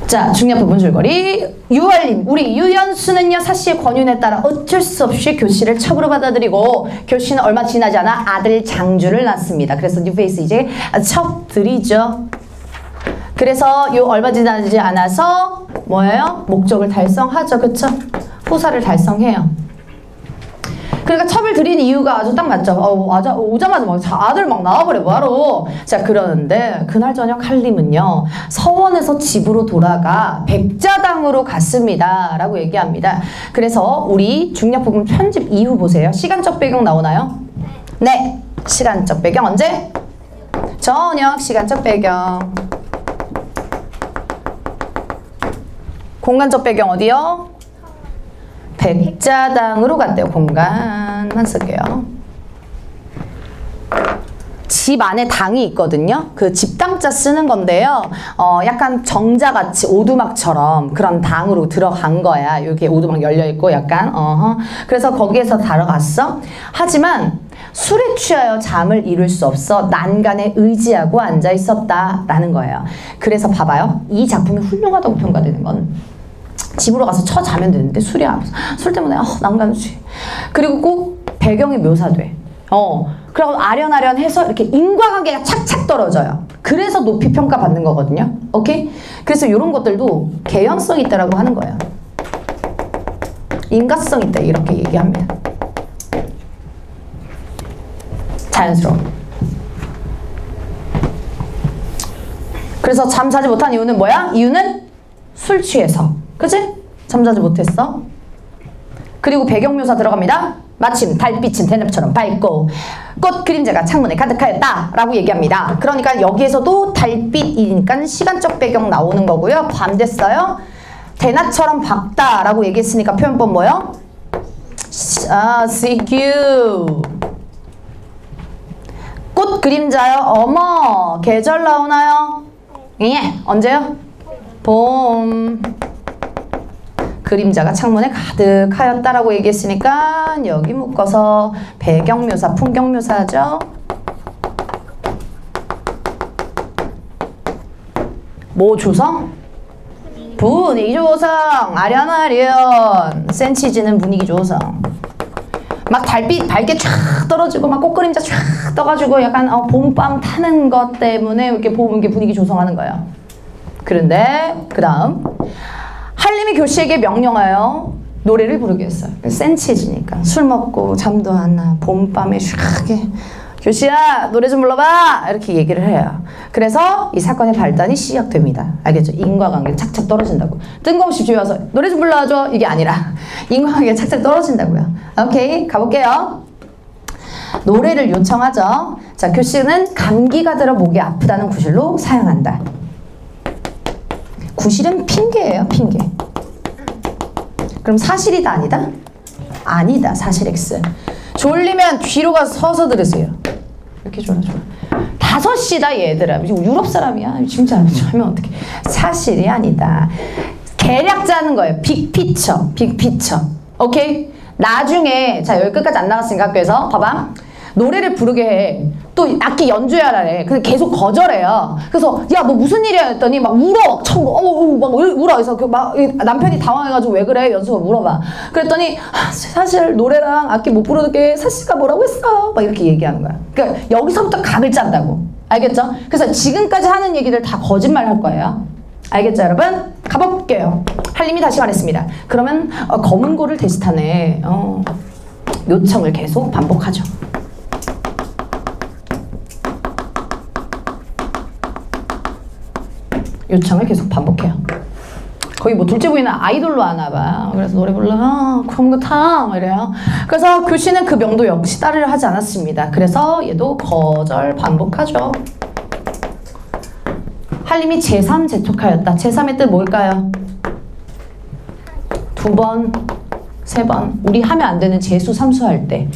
자, 중략 부분 줄거리. 유할님, 우리 유연수는요, 사씨의 권유에 따라 어쩔 수 없이 교씨를 첩으로 받아들이고 교씨는 얼마 지나지 않아 아들 장주를 낳습니다. 그래서 뉴페이스 이제 첩들이죠. 그래서 요 얼마 지나지 않아서 뭐예요? 목적을 달성하죠. 그쵸? 후사를 달성해요. 그러니까 첩을 들인 이유가 아주 딱 맞죠. 오자마자 막 아들 막 나와버려 바로. 자, 그러는데 그날 저녁 할림은요, 서원에서 집으로 돌아가 백자당으로 갔습니다 라고 얘기합니다. 그래서 우리 중략 부분 편집 이후 보세요. 시간적 배경 나오나요? 네, 시간적 배경 언제? 저녁 시간적 배경. 공간적 배경 어디요? 백자당으로 갔대요. 공간만 쓸게요. 집 안에 당이 있거든요. 그 집당자 쓰는 건데요. 약간 정자같이 오두막처럼 그런 당으로 들어간 거야. 이렇게 오두막 열려있고 약간 그래서 거기에서 들어갔어. 하지만 술에 취하여 잠을 이룰 수 없어 난간에 의지하고 앉아 있었다라는 거예요. 그래서 봐봐요. 이 작품이 훌륭하다고 평가되는 건 집으로 가서 자면 되는데 술 때문에 난간주의. 그리고 꼭 배경이 묘사돼. 그럼 아련아련해서 이렇게 인과관계가 착착 떨어져요. 그래서 높이 평가받는 거거든요. 오케이? 그래서 이런 것들도 개연성이 있다라고 하는 거예요. 인가성 있다 이렇게 얘기합니다. 자연스러워. 그래서 잠자지 못한 이유는 뭐야? 이유는 술 취해서. 그치? 잠자지 못했어. 그리고 배경묘사 들어갑니다. 마침 달빛은 대낮처럼 밝고 꽃 그림자가 창문에 가득하였다 라고 얘기합니다. 그러니까 여기에서도 달빛이니까 시간적 배경 나오는 거고요. 밤 됐어요. 대낮처럼 밝다 라고 얘기했으니까 표현법 뭐요? CQ. 꽃 그림자요. 어머, 계절 나오나요? 예. 언제요? 봄. 그림자가 창문에 가득하였다라고 얘기했으니까 여기 묶어서 배경묘사, 풍경묘사죠. 뭐 조성? 분위기 조성. 아련아련. 센치지는 분위기 조성. 막 달빛 밝게 쫙 떨어지고 막 꽃그림자 쫙 떠가지고 약간 봄밤 타는 것 때문에 이렇게 분위기 조성하는 거예요. 그런데 그 다음 한림이 교시에게 명령하여 노래를 부르게 했어요. 센치해지니까 술 먹고 잠도 안 나. 봄밤에 쫙게 교시야 노래 좀 불러봐 이렇게 얘기를 해요. 그래서 이 사건의 발단이 시작됩니다. 알겠죠? 인과관계 착착 떨어진다고. 뜬금없이 뒤에 와서 노래 좀 불러줘 이게 아니라 인과관계가 착착 떨어진다고요. 오케이 가볼게요. 노래를 요청하죠. 자, 교시는 감기가 들어 목이 아프다는 구실로 사용한다. 구실은 핑계예요. 핑계. 그럼 사실이다 아니다? 아니다. 사실 X. 졸리면 뒤로 가서 서서 들으세요. 이렇게 졸아. 5시다 얘들아. 유럽 사람이야. 진짜 하면 어떡해. 사실이 아니다. 계략 짜는 거예요. 빅피처. 빅피처. 오케이? 나중에 자 여기 끝까지 안 나왔으니까 학교에서 봐봐. 노래를 부르게 해. 또 악기 연주해라래. 근데 계속 거절해요. 그래서 야 너 무슨 일이야 했더니 막 울어. 막 울어. 그래서 막 남편이 당황해가지고 왜 그래? 연수가 물어봐. 그랬더니 사실 노래랑 악기 못 부르게 사씨가 뭐라고 했어. 막 이렇게 얘기하는 거야. 그러니까 여기서부터 각을 짠다고. 알겠죠? 그래서 지금까지 하는 얘기들 다 거짓말 할 거예요. 알겠죠 여러분? 가볼게요. 한림이 다시 말했습니다. 그러면 검은고를 대시타네. 요청을 계속 반복하죠. 요청을 계속 반복해요. 거의 뭐 둘째 부인은 아이돌로 하나 봐. 그래서 노래 불러 그런 거 타 이래요. 그래서 교시는 그 명도 역시 따르려 하지 않았습니다. 그래서 얘도 거절 반복하죠. 한림이 제3 재촉하였다. 제3의 뜻 뭘까요? 2번, 3번. 우리 하면 안 되는 재수, 삼수 할 때.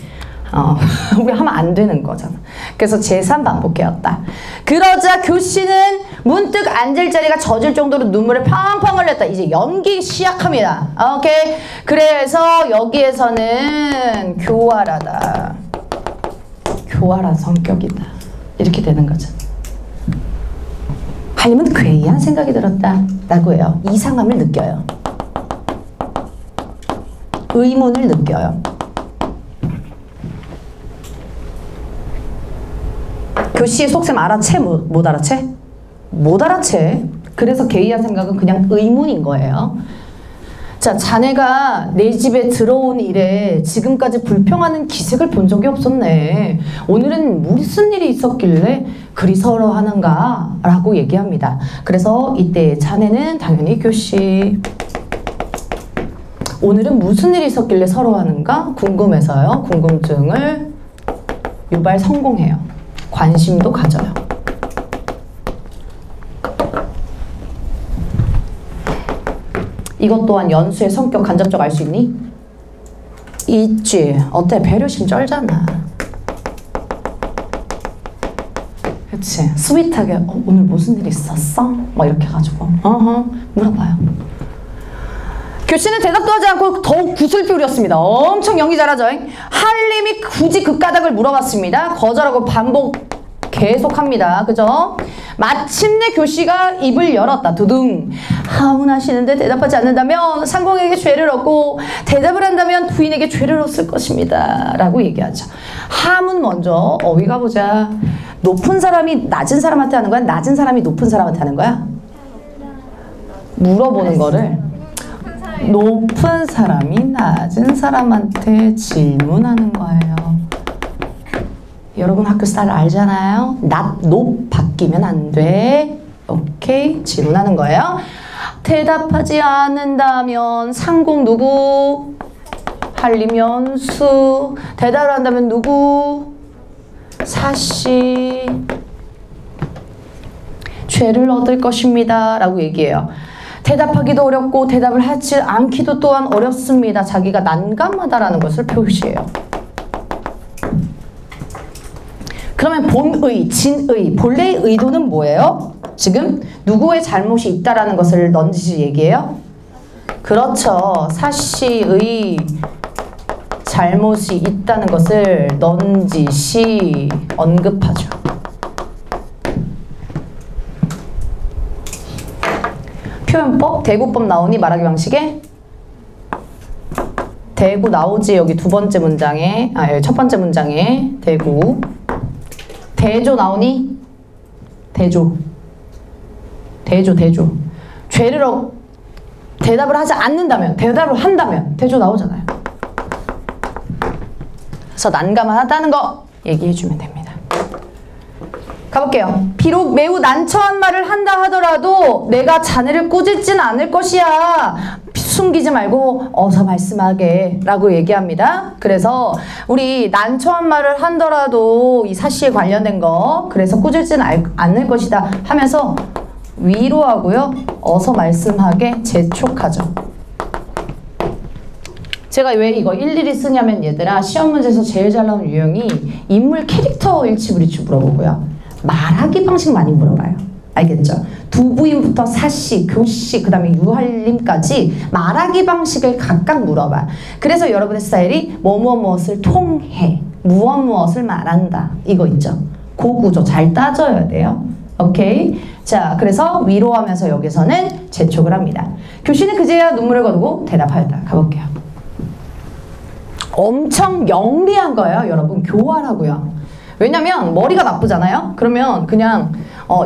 우리 하면 안 되는 거잖아. 그래서 제3 반복해왔다. 그러자 교시는 문득 앉을 자리가 젖을 정도로 눈물을 팡팡 흘렸다. 이제 연기 시작합니다. 오케이. 그래서 여기에서는 교활하다. 교활한 성격이다. 이렇게 되는 거죠. 한림은 괴이한 생각이 들었다. 라고 해요. 이상함을 느껴요. 의문을 느껴요. 교시의 속셈 알아채? 못 알아채? 못 알아채. 그래서 괴이한 생각은 그냥 의문인 거예요. 자, 자네가 내 집에 들어온 이래 지금까지 불평하는 기색을 본 적이 없었네. 오늘은 무슨 일이 있었길래 그리 서러하는가? 라고 얘기합니다. 그래서 이때 자네는 당연히 교시. 오늘은 무슨 일이 있었길래 서러하는가? 궁금해서요. 궁금증을 유발 성공해요. 관심도 가져요. 이것 또한 연수의 성격 간접적 알 수 있니? 있지. 어때? 배려심 쩔잖아. 그치? 스윗하게 오늘 무슨 일 있었어? 막 이렇게 해가지고 물어봐요. 교시는 대답도 하지 않고 더욱 구슬 뿌렸습니다. 엄청 연기 잘하죠? 한림이 굳이 그 까닭을 물어봤습니다. 거절하고 반복 계속합니다. 그죠? 마침내 교시가 입을 열었다. 두둥. 하문하시는데 대답하지 않는다면 상공에게 죄를 얻고 대답을 한다면 부인에게 죄를 얻을 것입니다. 라고 얘기하죠. 하문 먼저 어휘가 보자. 높은 사람이 낮은 사람한테 하는 거야? 낮은 사람이 높은 사람한테 하는 거야? 물어보는 거를 높은 사람이 낮은 사람한테 질문하는 거예요. 여러분 학교 스타일 알잖아요. not, not 바뀌면 안 돼. 오케이? 질문하는 거예요. 대답하지 않는다면 상공 누구? 한림연수. 대답을 한다면 누구? 사씨. 죄를 얻을 것입니다. 라고 얘기해요. 대답하기도 어렵고 대답을 하지 않기도 또한 어렵습니다. 자기가 난감하다라는 것을 표시해요. 그러면 본의, 진의, 본래의 의도는 뭐예요? 지금 누구의 잘못이 있다라는 것을 넌지시 얘기해요? 그렇죠. 사씨의 잘못이 있다는 것을 넌지시 언급하죠. 표현법, 대구법 나오니 말하기 방식에? 대구 나오지. 여기 두 번째 문장에, 첫 번째 문장에 대구. 대조 나오니? 대조. 죄를 대답을 하지 않는다면, 대답을 한다면 대조 나오잖아요. 그래서 난감하다는 거 얘기해주면 됩니다. 가볼게요. 비록 매우 난처한 말을 한다 하더라도 내가 자네를 꾸짖진 않을 것이야. 숨기지 말고 어서 말씀하게 라고 얘기합니다. 그래서 우리 난처한 말을 하더라도 이 사씨에 관련된 거 그래서 꾸짖진 않을 것이다 하면서 위로하고요. 어서 말씀하게 재촉하죠. 제가 왜 이거 일일이 쓰냐면 얘들아 시험 문제에서 제일 잘 나오는 유형이 인물 캐릭터 일치불이치 물어보고요. 말하기 방식 많이 물어봐요. 알겠죠? 두 부인부터 사씨, 교씨, 그 다음에 유할림까지 말하기 방식을 각각 물어봐. 그래서 여러분의 스타일이 무엇을 통해, 무엇을 말한다. 이거 있죠? 그 구조 잘 따져야 돼요. 오케이? 자, 그래서 위로하면서 여기서는 재촉을 합니다. 교씨는 그제야 눈물을 거두고 대답하였다. 가볼게요. 엄청 영리한 거예요. 여러분 교활하고요. 왜냐면 머리가 나쁘잖아요. 그러면 그냥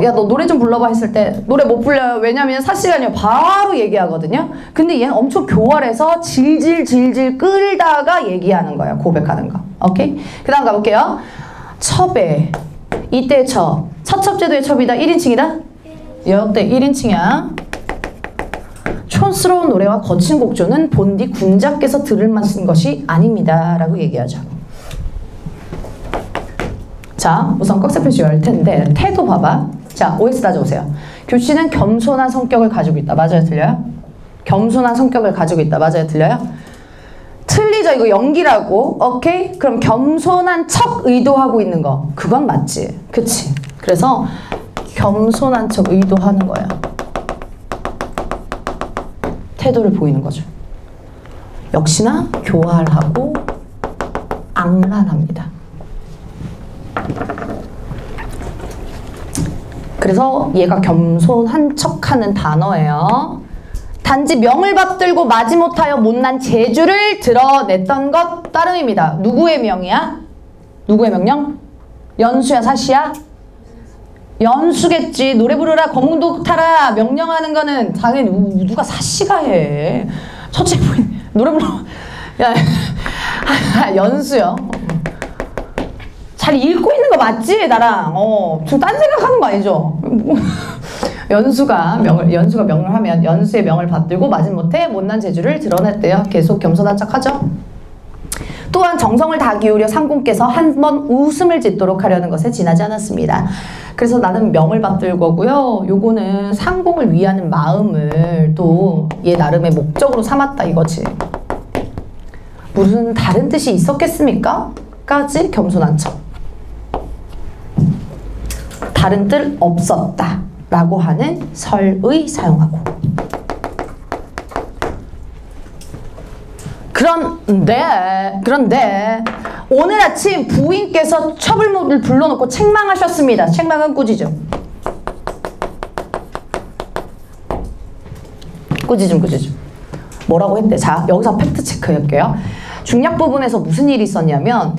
야 너 노래 좀 불러봐 했을 때 노래 못 불러요. 왜냐면 사씨가 아니라 바로 얘기하거든요. 근데 얘는 엄청 교활해서 질질 끌다가 얘기하는 거예요. 고백하는 거. 오케이? 그 다음 가볼게요. 첩에 이때 첩제도의 첩이다. 1인칭이다? 역대 1인칭이야. 촌스러운 노래와 거친 곡조는 본디 군자께서 들을 만한 것이 아닙니다. 라고 얘기하죠. 자, 우선 꺽쇠 표시 열 텐데 태도 봐봐. 자, OX 따져보세요. 교씨는 겸손한 성격을 가지고 있다. 맞아요? 틀려요? 겸손한 성격을 가지고 있다. 맞아요? 틀려요? 틀리죠? 이거 연기라고. 오케이? 그럼 겸손한 척 의도하고 있는 거. 그건 맞지. 그치? 그래서 겸손한 척 의도하는 거야. 태도를 보이는 거죠. 역시나 교활하고 앙란합니다. 그래서 얘가 겸손한 척하는 단어예요. 단지 명을 받들고 마지못하여 못난 재주를 드러냈던 것 따름입니다. 누구의 명이야? 누구의 명령? 연수야, 사씨야? 연수겠지. 노래 부르라, 거문도 타라 명령하는 거는 당연히 누가 사씨가 해. 첫째 부인 노래 불러. 야, 연수요. 잘 읽고 있는 거 맞지? 나랑. 좀 딴 생각하는 거 아니죠? 연수가 명을 하면 연수의 명을 받들고 마지못해 못난 재주를 드러냈대요. 계속 겸손한 척 하죠. 또한 정성을 다 기울여 상공께서 한 번 웃음을 짓도록 하려는 것에 지나지 않았습니다. 그래서 나는 명을 받들 거고요. 요거는 상공을 위하는 마음을 또 얘 나름의 목적으로 삼았다 이거지. 무슨 다른 뜻이 있었겠습니까? 까지 겸손한 척. 다른 뜻 없었다 라고 하는 설의 사용하고. 그런데 오늘 아침 부인께서 첩을 불러놓고 책망하셨습니다. 책망은 꾸짖음. 꾸짖음. 뭐라고 했대? 자, 여기서 팩트 체크할게요. 중략 부분에서 무슨 일이 있었냐면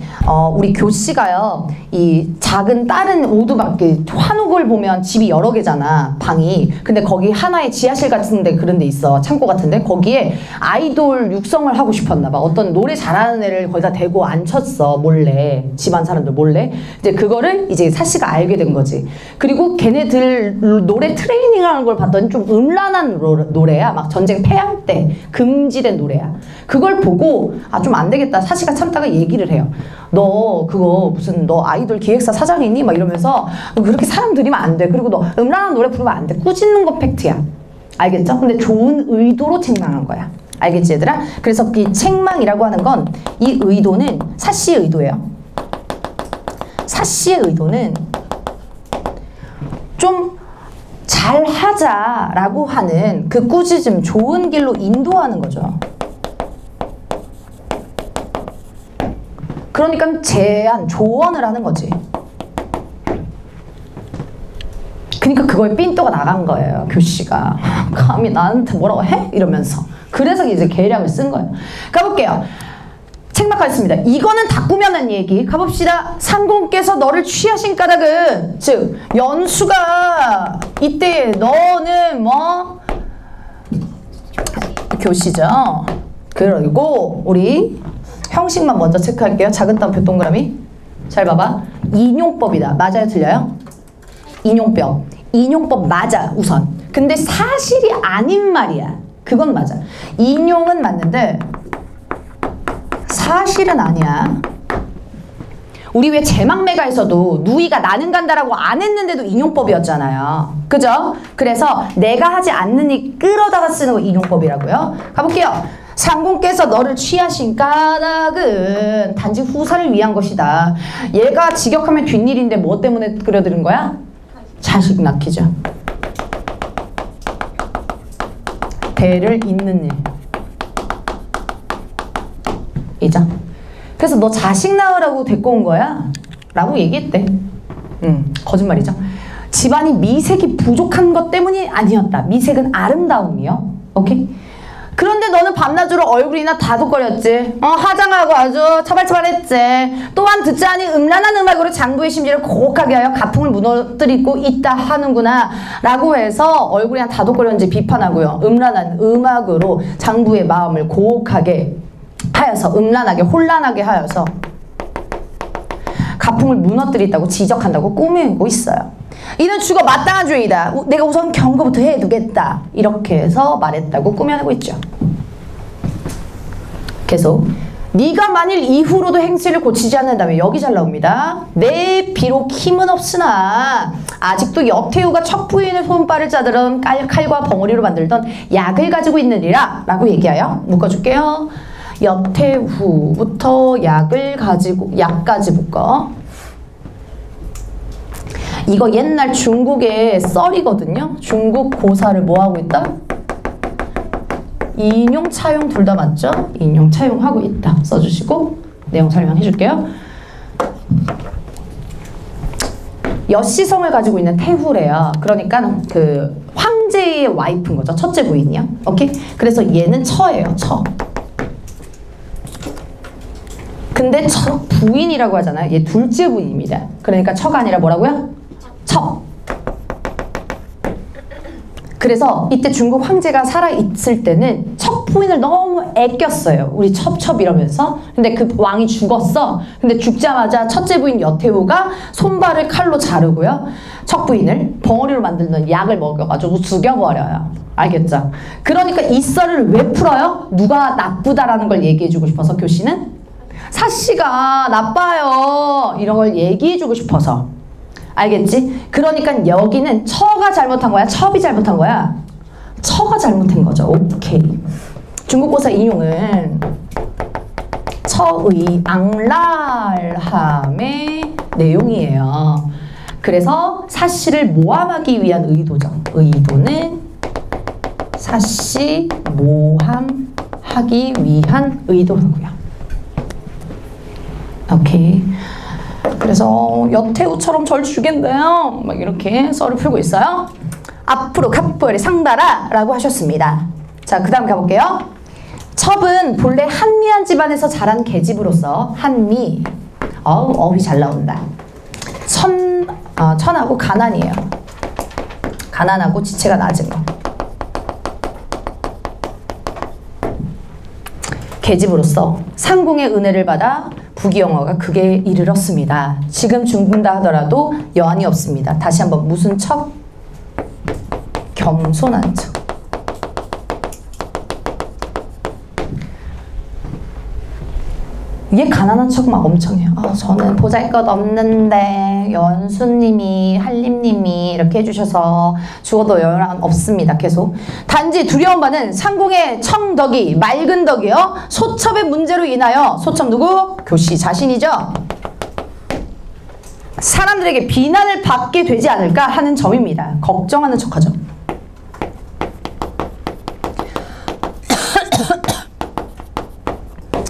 우리 교씨가요 이 작은 다른 오두막 한옥을 보면 집이 여러 개잖아 방이. 근데 거기 하나의 지하실 같은데 그런 데 있어 창고 같은데 거기에 아이돌 육성을 하고 싶었나 봐. 어떤 노래 잘하는 애를 거기다 대고 앉혔어 몰래 집안 사람들 몰래. 이제 그거를 이제 사씨가 알게 된 거지. 그리고 걔네들 노래 트레이닝하는 걸 봤더니 좀 음란한 노래야. 막 전쟁 패양 때 금지된 노래야. 그걸 보고 아 좀 안 되겠다. 사씨가 참다가 얘기를 해요. 너 그거 무슨 너 아이돌 기획사 사장이니? 막 이러면서 그렇게 사람 들이면 안 돼. 그리고 너 음란한 노래 부르면 안 돼. 꾸짖는 거 팩트야. 알겠죠? 근데 좋은 의도로 책망한 거야. 알겠지 얘들아? 그래서 이 책망이라고 하는 건 이 의도는 사씨의 의도예요. 사씨의 의도는 좀 잘하자라고 하는 그 꾸짖음 좋은 길로 인도하는 거죠. 그러니까 제안, 조언을 하는 거지. 그러니까 그거에 삔또가 나간 거예요. 교씨가. 감히 나한테 뭐라고 해? 이러면서. 그래서 이제 계략을 쓴 거예요. 가볼게요. 책망하겠습니다. 이거는 다 꾸며낸 얘기. 가봅시다. 상공께서 너를 취하신 까닭은 즉 연수가 이때 너는 뭐 교씨죠. 그리고 우리 형식만 먼저 체크할게요. 작은 따옴표 동그라미. 잘 봐봐. 인용법이다. 맞아요? 틀려요? 인용법. 인용법 맞아 우선. 근데 사실이 아닌 말이야. 그건 맞아. 인용은 맞는데 사실은 아니야. 우리 왜 제막매가에서도 누이가 나는 간다라고 안 했는데도 인용법이었잖아요. 그죠? 그래서 내가 하지 않는 일 끌어다가 쓰는 거 인용법이라고요. 가볼게요. 상공께서 너를 취하신 까닭은 단지 후사를 위한 것이다. 얘가 직역하면 뒷일인데 뭐 때문에 그려드린 거야? 자식 낳기죠. 대를 잇는 일. 이죠. 그래서 너 자식 낳으라고 데리고 온 거야? 라고 얘기했대. 거짓말이죠. 집안이 미색이 부족한 것 때문이 아니었다. 미색은 아름다움이요. 오케이? 그런데 너는 밤낮으로 얼굴이나 다독거렸지. 화장하고 아주 처발처발했지. 또한 듣지 않니 음란한 음악으로 장부의 심지를 고혹하게 하여 가풍을 무너뜨리고 있다 하는구나 라고 해서 얼굴이나 다독거렸는지 비판하고요. 음란한 음악으로 장부의 마음을 고혹하게 하여서 음란하게 혼란하게 하여서 가풍을 무너뜨린다고 지적한다고 꾸미고 있어요. 이는 죽어 마땅한 죄이다. 내가 우선 경고부터 해두겠다. 이렇게 해서 말했다고 꾸며내고 있죠. 계속 네가 만일 이후로도 행실을 고치지 않는다면 여기 잘 나옵니다. 내 비록 힘은 없으나 아직도 여태우가 첫 부인의 손발을 자르던 칼과 벙어리로 만들던 약을 가지고 있느니라 라고 얘기하여 묶어줄게요. 여태후부터 약까지 묶어. 이거 옛날 중국의 썰이거든요. 중국 고사를 뭐 하고 있다? 인용, 차용 둘 다 맞죠? 인용, 차용하고 있다. 써주시고 내용 설명해줄게요. 여시성을 가지고 있는 태후래요. 그러니까 그 황제의 와이프인 거죠. 첫째 부인이요. 오케이? 그래서 얘는 처예요. 처. 근데 처 부인이라고 하잖아요. 얘 둘째 부인입니다. 그러니까 처가 아니라 뭐라고요? 처. 그래서 이때 중국 황제가 살아있을 때는 첫 부인을 너무 애꼈어요. 우리 첩첩 이러면서. 근데 그 왕이 죽었어. 근데 죽자마자 첫째 부인 여태우가 손발을 칼로 자르고요. 첫 부인을 벙어리로 만드는 약을 먹여가지고 죽여버려요. 알겠죠? 그러니까 이 썰을 왜 풀어요? 누가 나쁘다라는 걸 얘기해주고 싶어서 교시는 사씨가 나빠요. 이런 걸 얘기해주고 싶어서. 알겠지? 그러니까 여기는 처가 잘못한 거야? 첩이 잘못한 거야? 처가 잘못한 거죠. 오케이. 중국고사 인용은 처의 앙랄함의 내용이에요. 그래서 사씨를 모함하기 위한 의도죠. 의도는 사씨 모함하기 위한 의도라고요. 오케이. 그래서 여태우처럼 절 주겠네요. 막 이렇게 썰을 풀고 있어요. 앞으로 갑부엘이 상달아 라고 하셨습니다. 자, 그 다음 가볼게요. 첩은 본래 한미한 집안에서 자란 계집으로서 한미. 어휘 잘 나온다. 천하고 가난이에요. 가난하고 지체가 낮은 거. 계집으로서 상궁의 은혜를 받아 부귀영화가 극에 이르렀습니다. 지금 죽는다 하더라도 여한이 없습니다. 다시 한번 무슨 척? 겸손한 척. 이게 가난한 척 막 엄청 해요. 저는 보잘것없는데 연수님이 한림님이 이렇게 해주셔서 죽어도 여한 없습니다. 계속. 단지 두려운 바는 상궁의 청덕이 맑은 덕이요 소첩의 문제로 인하여 소첩 누구? 교씨 자신이죠. 사람들에게 비난을 받게 되지 않을까 하는 점입니다. 걱정하는 척하죠.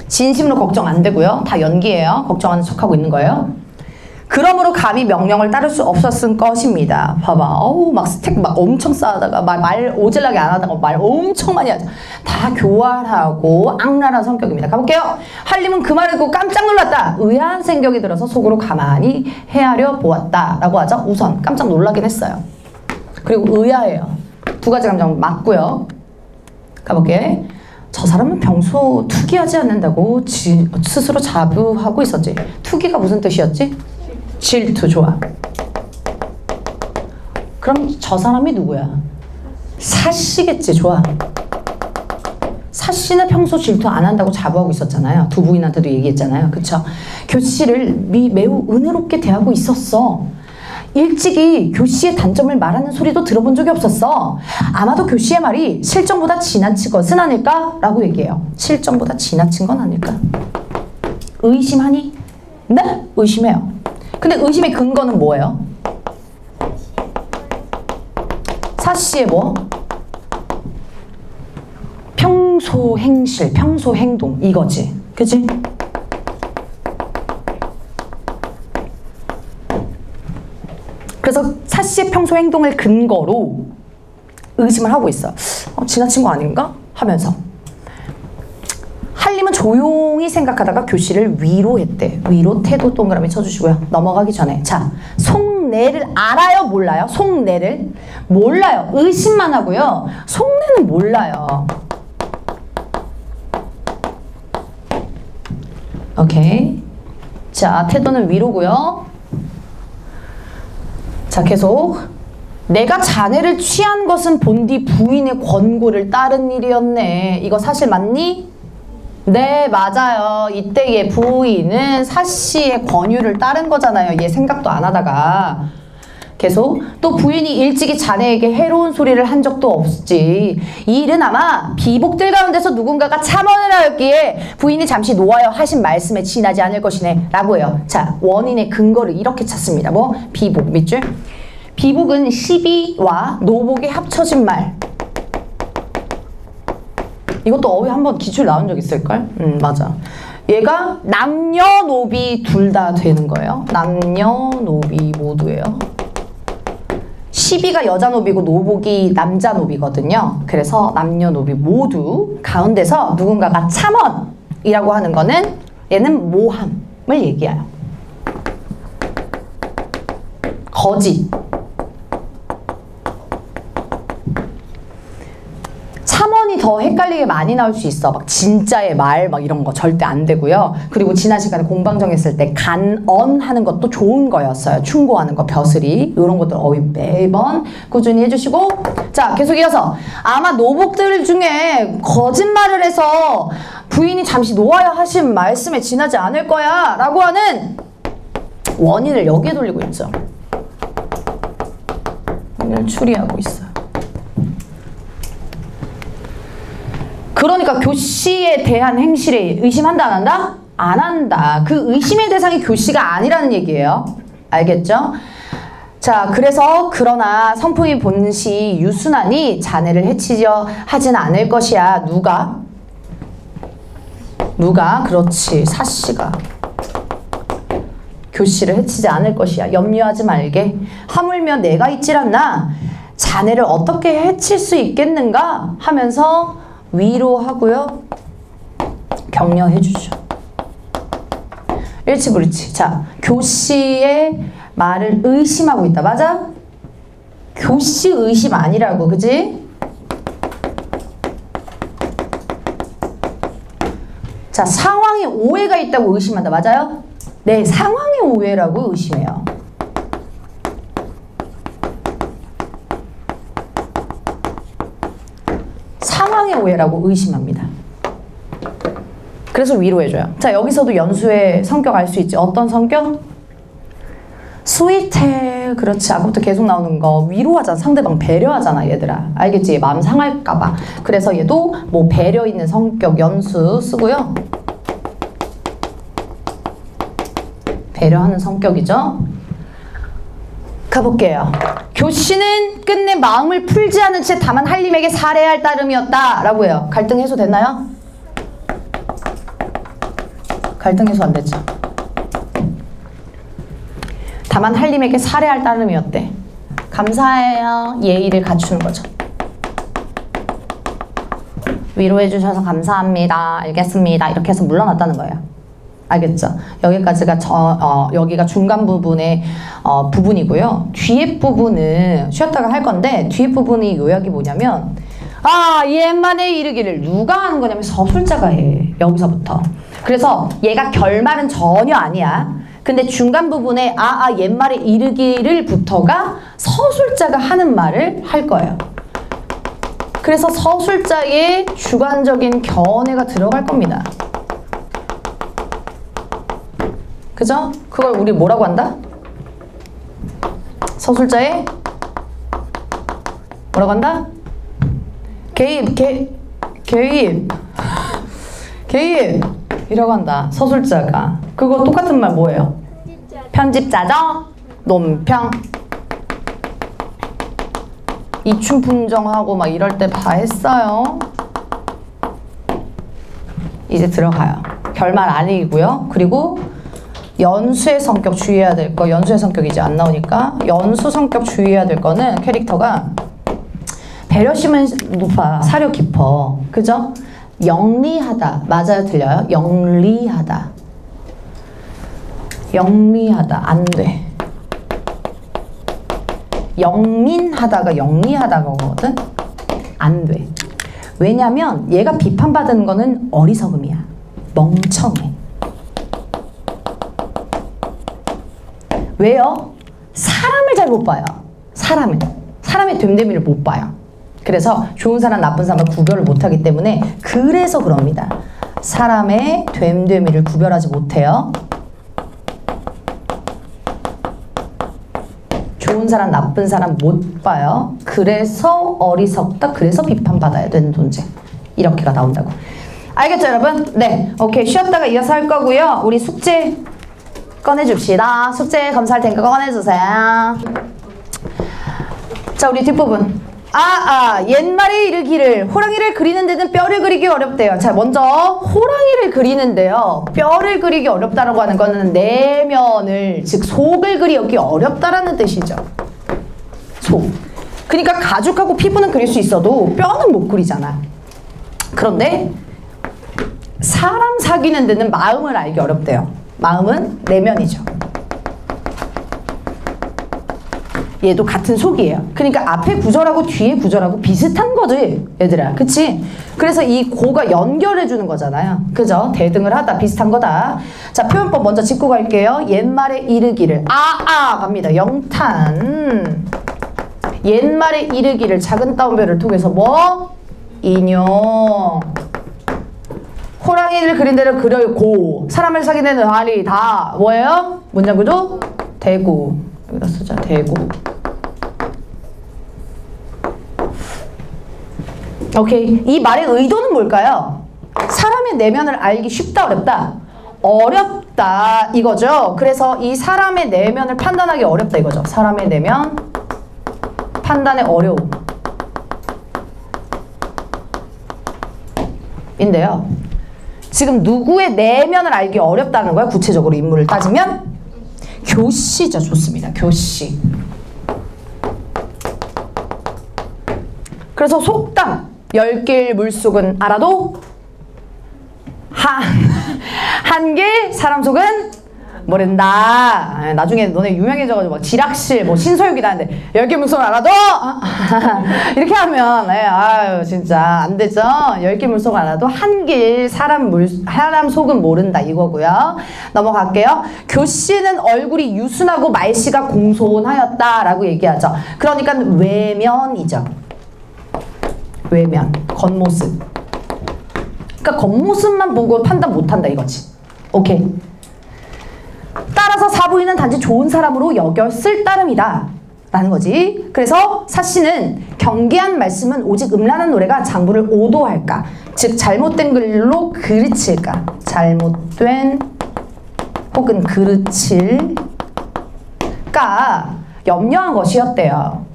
진심으로 걱정 안 되고요. 다 연기예요. 걱정하는 척하고 있는 거예요. 그러므로 감히 명령을 따를 수 없었을 것입니다. 봐봐. 막 스택 막 엄청 쌓아다가 말 오질나게 안 하다가 말 엄청 많이 하죠. 다 교활하고 악랄한 성격입니다. 가볼게요. 한림은 그 말을 듣고 깜짝 놀랐다. 의아한 생각이 들어서 속으로 가만히 헤아려 보았다. 라고 하죠. 우선 깜짝 놀라긴 했어요. 그리고 의아해요. 두 가지 감정 맞고요. 가볼게요. 저 사람은 평소 투기하지 않는다고 스스로 자부하고 있었지. 투기가 무슨 뜻이었지? 질투. 좋아. 그럼 저 사람이 누구야? 사씨겠지. 좋아. 사씨는 평소 질투 안 한다고 자부하고 있었잖아요. 두 부인한테도 얘기했잖아요. 그쵸? 교씨를 매우 은혜롭게 대하고 있었어. 일찍이 교씨의 단점을 말하는 소리도 들어본 적이 없었어. 아마도 교씨의 말이 실정보다 지나친 것은 아닐까? 라고 얘기해요. 실정보다 지나친 건 아닐까? 의심하니? 네? 의심해요. 근데 의심의 근거는 뭐예요? 사씨의 뭐? 평소 행실, 평소 행동 이거지. 그치? 그래서 사씨의 평소 행동을 근거로 의심을 하고 있어. 지나친 거 아닌가? 하면서 한림은 조용히 생각하다가 교씨를 위로했대. 위로 태도 동그라미 쳐주시고요. 넘어가기 전에 자, 속내를 알아요? 몰라요? 속내를? 몰라요. 의심만 하고요. 속내는 몰라요. 오케이. 자, 태도는 위로고요. 자, 계속. 내가 자네를 취한 것은 본디 부인의 권고를 따른 일이었네. 이거 사실 맞니? 네, 맞아요. 이때 얘 부인은 사씨의 권유를 따른 거잖아요. 얘 생각도 안 하다가. 계속. 또 부인이 일찍이 자네에게 해로운 소리를 한 적도 없지. 이 일은 아마 비복들 가운데서 누군가가 참언을 하였기에 부인이 잠시 놓아여 하신 말씀에 지나지 않을 것이네. 라고 해요. 자, 원인의 근거를 이렇게 찾습니다. 뭐? 비복. 밑줄. 비복은 시비와 노복이 합쳐진 말. 이것도 어휘 한번 기출 나온 적 있을걸? 맞아. 얘가 남녀노비 둘 다 되는 거예요. 남녀노비 모두예요. 시비가 여자 노비고 노복이 남자 노비거든요. 그래서 남녀노비 모두 가운데서 누군가가 참언이라고 하는 거는 얘는 모함을 얘기해요. 거짓. 참언이 더 헷갈리게 많이 나올 수 있어. 막 진짜의 말 막 이런 거 절대 안 되고요. 그리고 지난 시간에 공방정 했을 때 간언하는 것도 좋은 거였어요. 충고하는 거, 벼슬이 이런 것들 어휘 매번 꾸준히 해주시고. 자, 계속 이어서 아마 노복들 중에 거짓말을 해서 부인이 잠시 놓아야 하신 말씀에 지나지 않을 거야 라고 하는 원인을 여기에 돌리고 있죠. 원인을 추리하고 있어요. 그러니까 교씨에 대한 행실에 의심한다 안 한다? 안 한다. 그 의심의 대상이 교씨가 아니라는 얘기예요. 알겠죠? 자, 그래서 그러나 성품이 본시 유순하니 자네를 해치려 하진 않을 것이야. 누가? 그렇지. 사씨가. 교씨를 해치지 않을 것이야. 염려하지 말게. 하물며 내가 있질 않나? 자네를 어떻게 해칠 수 있겠는가? 하면서 위로하고요. 격려해 주죠. 일치불이치. 자, 교씨의 말을 의심하고 있다. 맞아? 교씨 의심 아니라고, 그지? 자, 상황에 오해가 있다고 의심한다. 맞아요? 네, 상황의 오해라고 의심해요. 상황의 오해라고 의심합니다. 그래서 위로해줘요. 자, 여기서도 연수의 성격 알 수 있지. 어떤 성격? 스윗해. 그렇지. 아까부터 계속 나오는 거. 위로하잖아. 상대방 배려하잖아, 얘들아. 알겠지? 마음 상할까봐. 그래서 얘도 뭐 배려 있는 성격 연수 쓰고요. 배려하는 성격이죠. 가볼게요. 교씨는 끝내 마음을 풀지 않은 채 다만 한림에게 살해할 따름이었다 라고 해요. 갈등 해소됐나요? 갈등 해소 안 됐죠. 다만 한림에게 살해할 따름이었대. 감사해요. 예의를 갖추는 거죠. 위로해 주셔서 감사합니다. 알겠습니다. 이렇게 해서 물러났다는 거예요. 알겠죠? 여기까지가 여기가 중간 부분의 부분이고요. 뒤에 부분은 쉬었다가 할 건데 뒤에 부분이 요약이 뭐냐면 옛말에 이르기를 누가 하는 거냐면 서술자가 해. 여기서부터. 그래서 얘가 결말은 전혀 아니야. 근데 중간 부분에 옛말에 이르기를 부터가 서술자가 하는 말을 할 거예요. 그래서 서술자의 주관적인 견해가 들어갈 겁니다. 그죠? 그걸 우리 뭐라고 한다? 서술자의 뭐라고 한다? 개입 이라고 한다. 서술자가. 그거 똑같은 말 뭐예요? 편집자죠? 논평. 이춘풍정하고 막 이럴 때 다 했어요. 이제 들어가요. 결말 아니고요. 그리고 연수의 성격 주의해야 될 거. 연수의 성격이 이제 안 나오니까 연수 성격 주의해야 될 거는 캐릭터가 배려심은 높아. 사려 깊어. 그죠? 영리하다. 맞아요? 들려요? 영리하다. 영리하다. 안 돼. 영민하다가 영리하다거든? 안 돼. 왜냐면 얘가 비판받은 거는 어리석음이야. 멍청해. 왜요? 사람을 잘 못 봐요. 사람의 됨됨이를 못 봐요. 그래서 좋은 사람, 나쁜 사람을 구별을 못하기 때문에 그래서 그럽니다. 사람의 됨됨이를 구별하지 못해요. 좋은 사람, 나쁜 사람 못 봐요. 그래서 어리석다. 그래서 비판받아야 되는 존재. 이렇게가 나온다고. 알겠죠, 여러분? 네. 오케이. 쉬었다가 이어서 할 거고요. 우리 숙제 꺼내줍시다. 숙제 검사할 테니까 꺼내주세요. 자, 우리 뒷부분. 옛말에 이르기를 호랑이를 그리는 데는 뼈를 그리기 어렵대요. 자, 먼저 호랑이를 그리는데요. 뼈를 그리기 어렵다라고 하는 거는 내면을, 즉 속을 그리기 어렵다라는 뜻이죠. 속. 그러니까 가죽하고 피부는 그릴 수 있어도 뼈는 못 그리잖아. 그런데 사람 사귀는 데는 마음을 알기 어렵대요. 마음은 내면이죠. 얘도 같은 속이에요. 그러니까 앞에 구절하고 뒤에 구절하고 비슷한 거지, 얘들아. 그치? 그래서 이 고가 연결해 주는 거잖아요. 그죠? 대등을 하다, 비슷한 거다. 자, 표현법 먼저 짚고 갈게요. 옛말에 이르기를. 갑니다. 영탄. 옛말에 이르기를 작은 따옴표를 통해서 뭐? 인용. 호랑이를 그린 데를 그려요. 고. 사람을 사귀는 데는 알이 다 뭐예요? 문장 구조? 대구. 여기다 쓰자. 대구. 오케이. 이 말의 의도는 뭘까요? 사람의 내면을 알기 쉽다, 어렵다? 어렵다 이거죠. 그래서 이 사람의 내면을 판단하기 어렵다 이거죠. 사람의 내면 판단의 어려움 인데요. 지금 누구의 내면을 알기 어렵다는 거야? 구체적으로 인물을 따지면 교씨죠. 좋습니다. 교씨. 그래서 속담 10길 물속은 알아도 한길 사람 속은 모른다. 나중에 너네 유명해져가지고 막 지락실 뭐 신서유기다 하는데 10개 물속 알아도 이렇게 하면 아유 진짜 안 되죠. 10개 물속 알아도 한길 사람 속은 모른다 이거고요. 넘어갈게요. 교씨는 얼굴이 유순하고 말씨가 공손하였다라고 얘기하죠. 그러니까 외면이죠. 외면, 겉모습. 그러니까 겉모습만 보고 판단 못한다 이거지. 오케이. 따라서 사부인은 단지 좋은 사람으로 여겼을 따름이다 라는 거지. 그래서 사씨는 경계한 말씀은 오직 음란한 노래가 장부를 오도할까, 즉 잘못된 글로 그르칠까, 잘못된 혹은 그르칠까 염려한 것이었대요.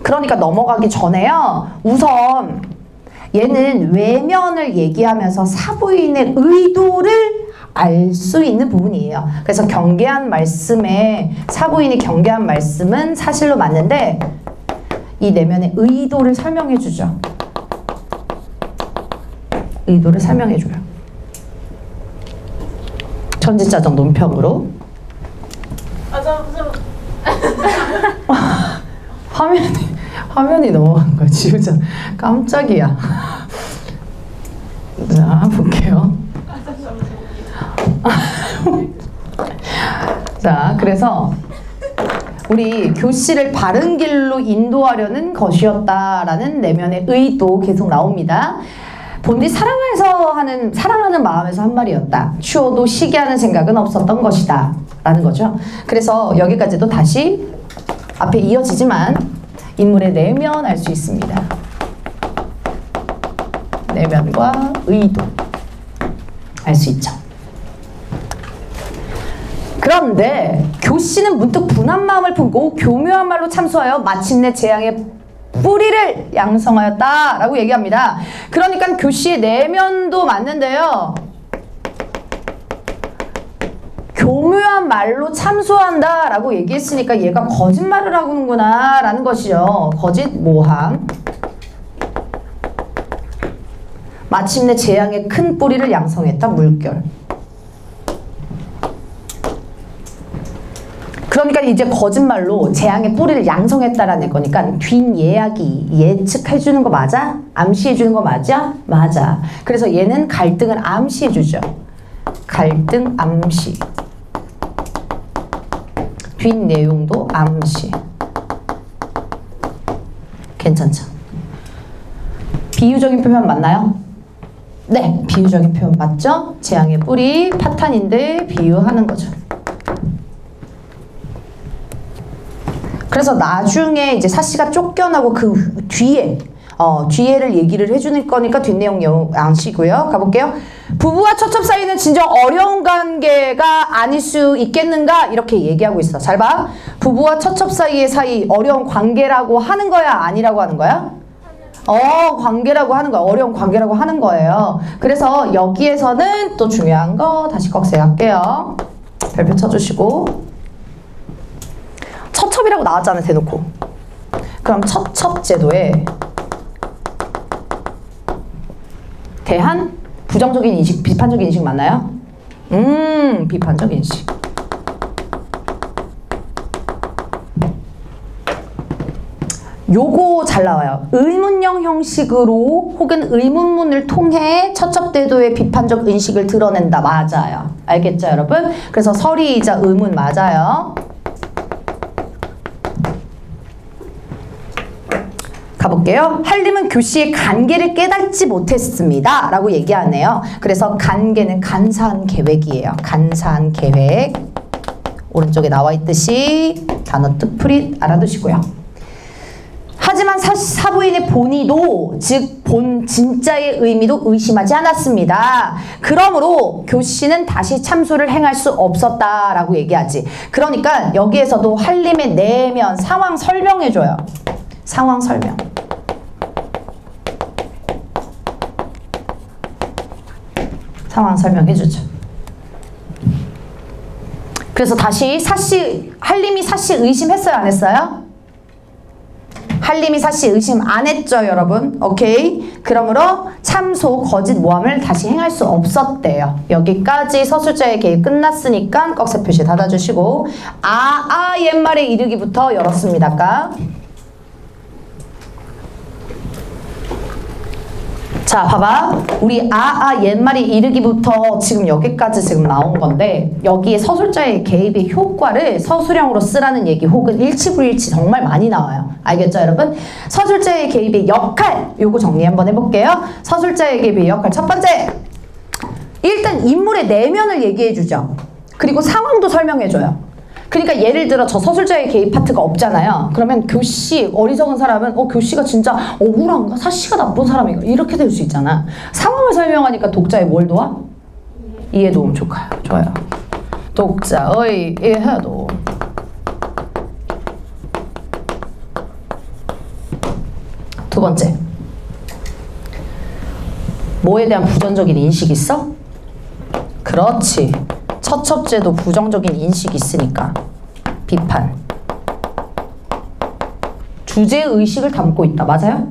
그러니까 넘어가기 전에요, 우선 얘는 외면을 얘기하면서 사부인의 의도를 알 수 있는 부분이에요. 그래서 경계한 말씀에 사부인이 경계한 말씀은 사실로 맞는데 이 내면의 의도를 설명해 주죠. 의도를 설명해 줘요. 전지자전 논평으로. 화면이 넘어간 거야. 지우자. 깜짝이야. 자, 볼게요. 자, 그래서 우리 교씨를 바른 길로 인도하려는 것이었다라는 내면의 의도 계속 나옵니다. 본디 사랑하는 마음에서 한 말이었다. 추워도 쉬게 하는 생각은 없었던 것이다 라는 거죠. 그래서 여기까지도 다시 앞에 이어지지만 인물의 내면 알 수 있습니다. 내면과 의도 알 수 있죠. 그런데 교씨는 문득 분한 마음을 품고 교묘한 말로 참소하여 마침내 재앙의 뿌리를 양성하였다 라고 얘기합니다. 그러니까 교씨의 내면도 맞는데요, 교묘한 말로 참소한다 라고 얘기했으니까 얘가 거짓말을 하는구나 라는 것이죠. 거짓, 모함. 마침내 재앙의 큰 뿌리를 양성했다, 물결. 그러니까 이제 거짓말로 재앙의 뿌리를 양성했다라는 거니까 뒷이야기 예측해주는 거 맞아? 암시해주는 거 맞아? 맞아. 그래서 얘는 갈등을 암시해주죠. 갈등 암시. 뒷내용도 암시. 괜찮죠? 비유적인 표현 맞나요? 네, 비유적인 표현 맞죠? 재앙의 뿌리, 파탄인데 비유하는 거죠. 그래서 나중에 이제 사씨가 쫓겨나고 그 뒤에를 얘기를 해주는 거니까 뒷내용 암시고요. 가볼게요. 부부와 처첩 사이는 진정 어려운 관계가 아닐 수 있겠는가? 이렇게 얘기하고 있어. 잘 봐. 부부와 처첩 사이의 사이 어려운 관계라고 하는 거야? 아니라고 하는 거야? 관계라고 하는 거야. 어려운 관계라고 하는 거예요. 그래서 여기에서는 또 중요한 거 다시 꺽쇠할게요. 별표 쳐주시고. 처첩이라고 나왔잖아요. 대놓고. 그럼 처첩제도에 대한 부정적인 인식, 비판적인 인식 맞나요? 비판적 인식. 요거 잘 나와요. 의문형 형식으로 혹은 의문문을 통해 처첩제도의 비판적 인식을 드러낸다. 맞아요. 알겠죠, 여러분? 그래서 설이이자 의문 맞아요. 가볼게요. 한림은 교씨의 간계를 깨닫지 못했습니다 라고 얘기하네요. 그래서 간계는 간사한 계획이에요. 간사한 계획. 오른쪽에 나와 있듯이 단어 뜻풀이 알아두시고요. 하지만 사부인의 본의도, 즉 진짜의 의미도 의심하지 않았습니다. 그러므로 교씨는 다시 참소를 행할 수 없었다라고 얘기하지. 그러니까 여기에서도 한림의 내면 상황 설명해줘요. 상황 설명. 상황 설명해주죠. 그래서 다시 한림이 사씨 의심했어요? 안 했어요? 한림이 사씨 의심 안 했죠, 여러분? 오케이? 그러므로 참소, 거짓, 모함을 다시 행할 수 없었대요. 여기까지 서술자의 개입 끝났으니까 꺽쇠 표시 닫아주시고 옛말에 이르기부터 열었습니다. 아까. 자, 봐봐. 우리 옛말에 이르기부터 지금 여기까지 지금 나온 건데 여기에 서술자의 개입의 효과를 서술형으로 쓰라는 얘기 혹은 일치불일치 정말 많이 나와요. 알겠죠, 여러분? 서술자의 개입의 역할 요거 정리 한번 해볼게요. 서술자의 개입의 역할 첫 번째, 일단 인물의 내면을 얘기해주죠. 그리고 상황도 설명해줘요. 그러니까 예를 들어 저 서술자의 개입 파트가 없잖아요. 그러면 교씨, 어리석은 사람은 교씨가 진짜 억울한가? 사씨가 나쁜 사람인가? 이렇게 될 수 있잖아. 상황을 설명하니까 독자의 뭘 도와? 이해 도움 좋아요. 독자의 이해 도움. 두 번째, 뭐에 대한 부정적인 인식이 있어? 그렇지. 첫째도 부정적인 인식이 있으니까 비판. 주제의식을 담고 있다. 맞아요?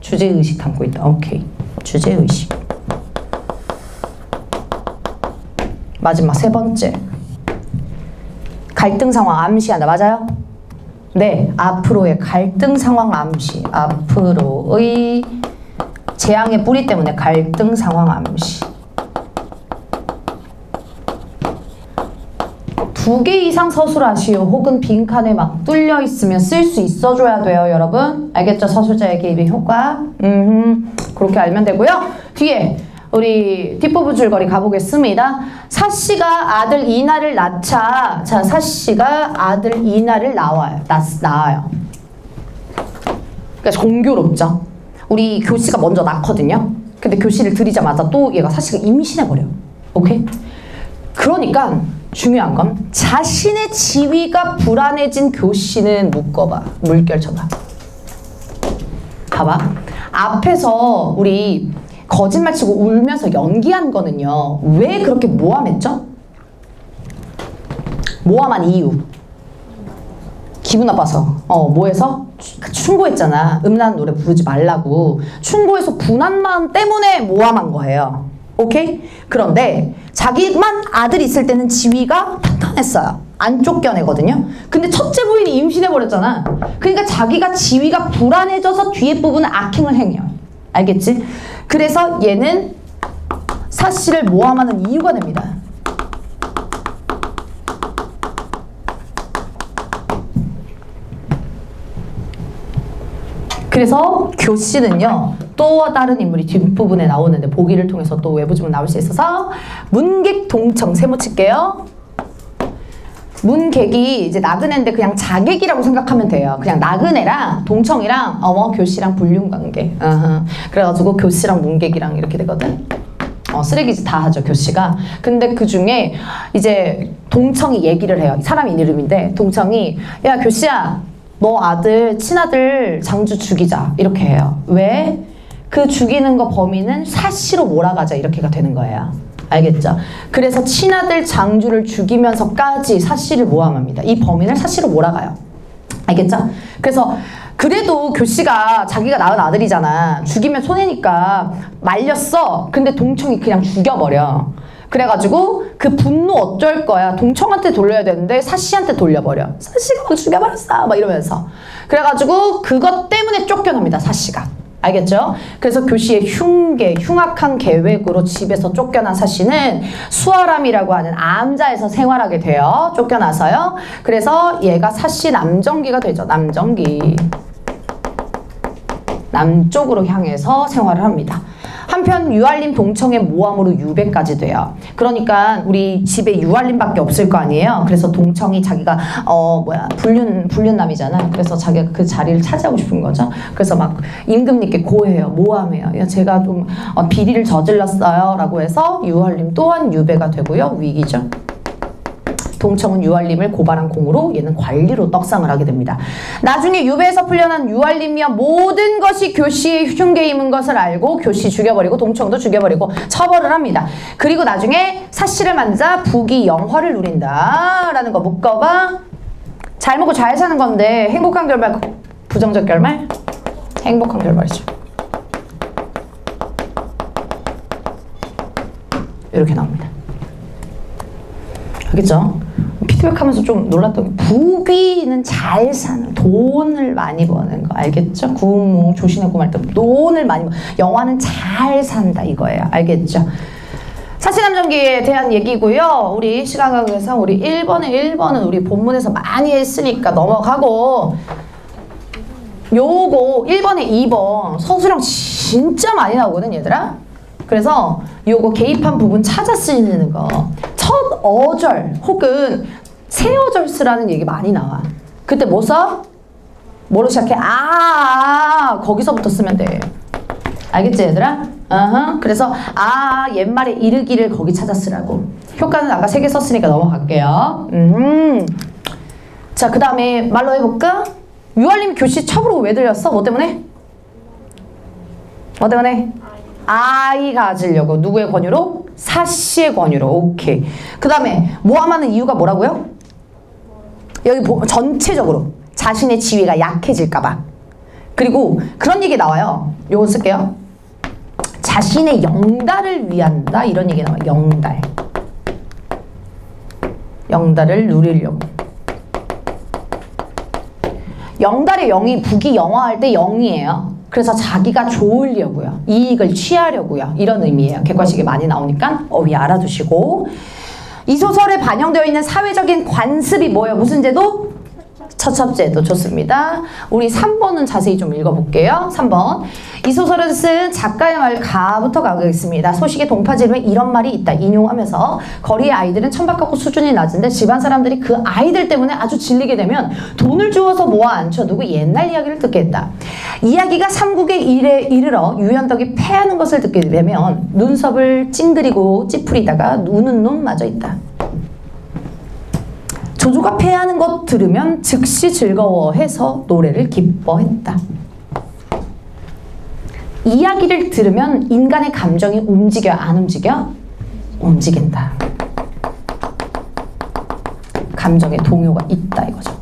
주제의식 담고 있다. 오케이. 주제의식. 마지막 세 번째, 갈등 상황 암시한다. 맞아요? 네. 앞으로의 갈등 상황 암시. 앞으로의 재앙의 뿌리 때문에 갈등 상황 암시. 2개 이상 서술하시오. 혹은 빈칸에 막 뚫려 있으면 쓸 수 있어줘야 돼요, 여러분. 알겠죠? 서술자의 개입의 효과. 그렇게 알면 되고요. 뒤에 우리 뒷부분 줄거리 가보겠습니다. 사씨가 아들 이나를 낳자. 자, 사씨가 아들 이나를 낳아요. 그러니까 공교롭죠. 우리 교씨가 먼저 낳거든요. 근데 교씨를 들이자마자 또 얘가 사씨가 임신해버려. 오케이? 그러니까 중요한 건 자신의 지위가 불안해진 교씨는 묶어봐. 물결 쳐봐. 봐봐. 앞에서 우리 거짓말치고 울면서 연기한 거는요. 왜 그렇게 모함했죠? 모함한 이유. 기분 나빠서. 뭐해서? 충고했잖아. 음란한 노래 부르지 말라고. 충고해서 분한 마음 때문에 모함한 거예요. 오케이? 그런데 자기만 아들이 있을 때는 지위가 탄탄했어요. 안 쫓겨내거든요. 근데 첫째 부인이 임신해버렸잖아. 그러니까 자기가 지위가 불안해져서 뒤에 부분은 악행을 행해요. 알겠지? 그래서 얘는 사씨를 모함하는 이유가 됩니다. 그래서 교씨는요. 또 다른 인물이 뒷부분에 나오는데 보기를 통해서 또 외부 지문 나올 수 있어서 문객 동청 세모 칠게요. 문객이 이제 나그네인데 그냥 자객이라고 생각하면 돼요. 그냥 나그네랑 동청이랑 교씨랑 불륜관계. 그래가지고 교씨랑 문객이랑 이렇게 되거든. 쓰레기짓 다 하죠, 교씨가. 근데 그 중에 이제 동청이 얘기를 해요. 사람 이름인데 동청이 야 교씨야, 너 아들 친아들 장주 죽이자 이렇게 해요. 왜? 그 죽이는 거 범인은 사씨로 몰아가자 이렇게가 되는 거예요. 알겠죠? 그래서 친아들 장주를 죽이면서까지 사씨를 모함합니다. 이 범인을 사씨로 몰아가요. 알겠죠? 그래서 그래도 교씨가 자기가 낳은 아들이잖아. 죽이면 손해니까 말렸어. 근데 동청이 그냥 죽여버려. 그래가지고 그 분노 어쩔 거야. 동청한테 돌려야 되는데 사씨한테 돌려버려. 사씨가 죽여버렸어 막 이러면서. 그래가지고 그것 때문에 쫓겨납니다. 사씨가. 알겠죠? 그래서 교씨의 흉악한 계획으로 집에서 쫓겨난 사씨는 수아람이라고 하는 암자에서 생활하게 돼요. 쫓겨나서요. 그래서 얘가 사씨 남정기가 되죠. 남정기. 남쪽으로 향해서 생활을 합니다. 한편 유알림 동청의 모함으로 유배까지 돼요. 그러니까 우리 집에 유알림밖에 없을 거 아니에요. 그래서 동청이 자기가 불륜남이잖아. 그래서 자기가 그 자리를 차지하고 싶은 거죠. 그래서 막 임금님께 고해요. 모함해요. 야, 제가 좀 비리를 저질렀어요 라고 해서 유알림 또한 유배가 되고요. 위기죠. 동청은 유알림을 고발한 공으로 얘는 관리로 떡상을 하게 됩니다. 나중에 유배에서 풀려난 유알림이야 모든 것이 교씨의 흉계임인 것을 알고 교씨 죽여버리고 동청도 죽여버리고 처벌을 합니다. 그리고 나중에 사씨를 만자 부귀 영화를 누린다 라는 거 묶어봐. 잘 먹고 잘 사는 건데 행복한 결말 부정적 결말? 행복한 결말이죠. 이렇게 나옵니다. 알겠죠? 피드백하면서 좀 놀랐던 게 부귀는 잘 사는, 돈을 많이 버는 거 알겠죠? 구모 조신하고 말 때 돈을 많이 버, 영화는 잘 산다 이거예요. 알겠죠? 사실감정기에 대한 얘기고요. 우리 시간과학에서 우리 1번은 우리 본문에서 많이 했으니까 넘어가고, 요거 1번에 2번 서술형 진짜 많이 나오거든 얘들아. 그래서 요거 개입한 부분 찾아 쓰이는 거, 첫 어절 혹은 새 어절 쓰라는 얘기 많이 나와. 그때 뭐 써? 뭐로 시작해? 거기서부터 쓰면 돼. 알겠지 얘들아? 그래서 옛말에 이르기를 거기 찾아 쓰라고. 효과는 아까 3개 썼으니까 넘어갈게요. 자, 그 다음에 말로 해볼까? 유알님 교시 첩으로 왜 들렸어? 뭐 때문에? 뭐 때문에? 아이 가지려고. 누구의 권유로? 사씨의 권유로. 오케이. 그 다음에 모함하는 이유가 뭐라고요? 여기 전체적으로 자신의 지위가 약해질까봐. 그리고 그런 얘기 나와요. 요거 쓸게요. 자신의 영달을 위한다 이런 얘기 나와요. 영달. 영달을 누리려고. 영달의 영이 북이 영화할 때 영이에요. 그래서 자기가 좋으려고요. 이익을 취하려고요. 이런 의미예요. 객관식이 많이 나오니까 어휘 알아두시고. 이 소설에 반영되어 있는 사회적인 관습이 뭐예요? 무슨 제도? 처첩제도. 좋습니다. 우리 3번은 자세히 좀 읽어볼게요. 3번. 이 소설을 쓴 작가의 말 가부터 가겠습니다. 소식의 동파지름에 이런 말이 있다. 인용하면서 거리의 아이들은 천박하고 수준이 낮은데 집안 사람들이 그 아이들 때문에 아주 질리게 되면 돈을 주어서 모아 앉혀두고 옛날 이야기를 듣게 했다. 이야기가 삼국의 일에 이르러 유연덕이 패하는 것을 듣게 되면 눈썹을 찡그리고 찌푸리다가 우는 놈마저 있다. 조조가 패하는 것 들으면 즉시 즐거워해서 노래를 기뻐했다. 이야기를 들으면 인간의 감정이 움직여 안 움직여? 움직인다. 감정에 동요가 있다 이거죠.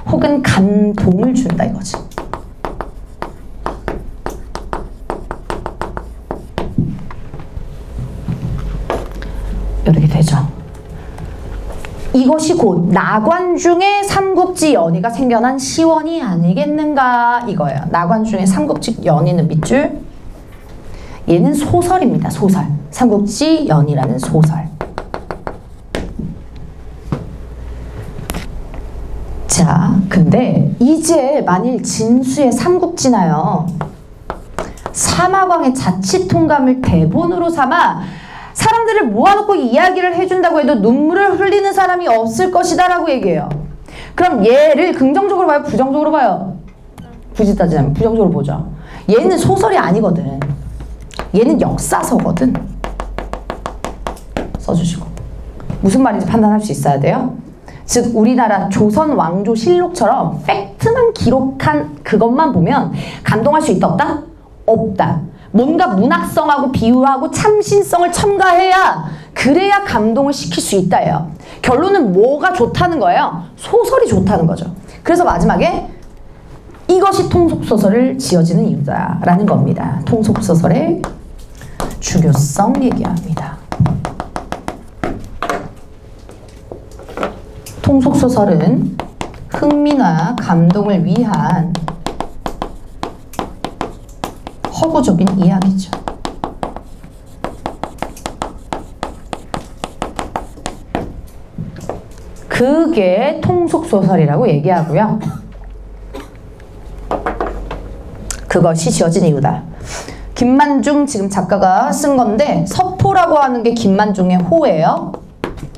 혹은 감동을 준다 이거지. 이렇게 되죠. 이것이 곧 나관중의 삼국지 연의가 생겨난 시원이 아니겠는가 이거예요. 나관중의 삼국지 연의는 밑줄. 얘는 소설입니다. 소설. 삼국지 연의라는 소설. 자, 근데 이제 만일 진수의 삼국지나요, 사마광의 자치통감을 대본으로 삼아 사람들을 모아놓고 이야기를 해준다고 해도 눈물을 흘리는 사람이 없을 것이다 라고 얘기해요. 그럼 얘를 긍정적으로 봐요? 부정적으로 봐요? 굳이 따지자면 부정적으로 보죠. 얘는 소설이 아니거든. 얘는 역사서거든. 써주시고. 무슨 말인지 판단할 수 있어야 돼요. 즉 우리나라 조선 왕조실록처럼 팩트만 기록한 그것만 보면 감동할 수 있다 없다? 없다. 뭔가 문학성하고 비유하고 참신성을 첨가해야 그래야 감동을 시킬 수 있다예요. 결론은 뭐가 좋다는 거예요? 소설이 좋다는 거죠. 그래서 마지막에 이것이 통속소설을 지어지는 이유다라는 겁니다. 통속소설의 중요성 얘기합니다. 통속소설은 흥미나 감동을 위한 허구적인 이야기죠. 그게 통속소설이라고 얘기하고요. 그것이 지어진 이유다. 김만중 지금 작가가 쓴 건데 서포라고 하는 게 김만중의 호예요.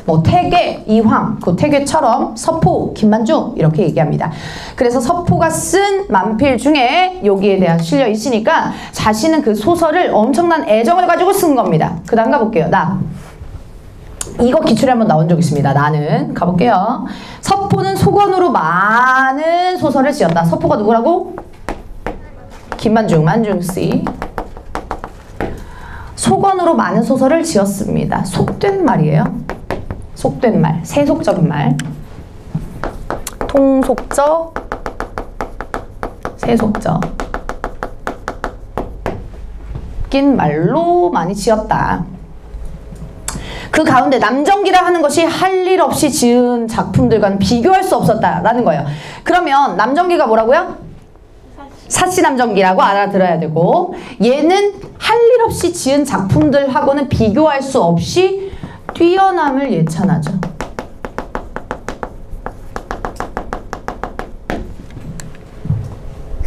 뭐 태계, 이황, 그 태계처럼 서포, 김만중 이렇게 얘기합니다. 그래서 서포가 쓴 만필 중에 여기에 대한 실려 있으니까 자신은 그 소설을 엄청난 애정을 가지고 쓴 겁니다. 그 다음 가볼게요. 나. 이거 기출에 한번 나온 적 있습니다. 나는. 가볼게요. 서포는 소권으로 많은 소설을 지었다. 서포가 누구라고? 김만중, 만중씨. 소권으로 많은 소설을 지었습니다. 속된 말이에요. 속된 말, 세속적인 말. 통속적, 세속적. 바뀐 말로 많이 지었다. 그 가운데 남정기라 하는 것이 할 일 없이 지은 작품들과는 비교할 수 없었다라는 거예요. 그러면 남정기가 뭐라고요? 사시 남정기라고 알아들어야 되고, 얘는 할 일 없이 지은 작품들하고는 비교할 수 없이 뛰어남을 예찬하죠.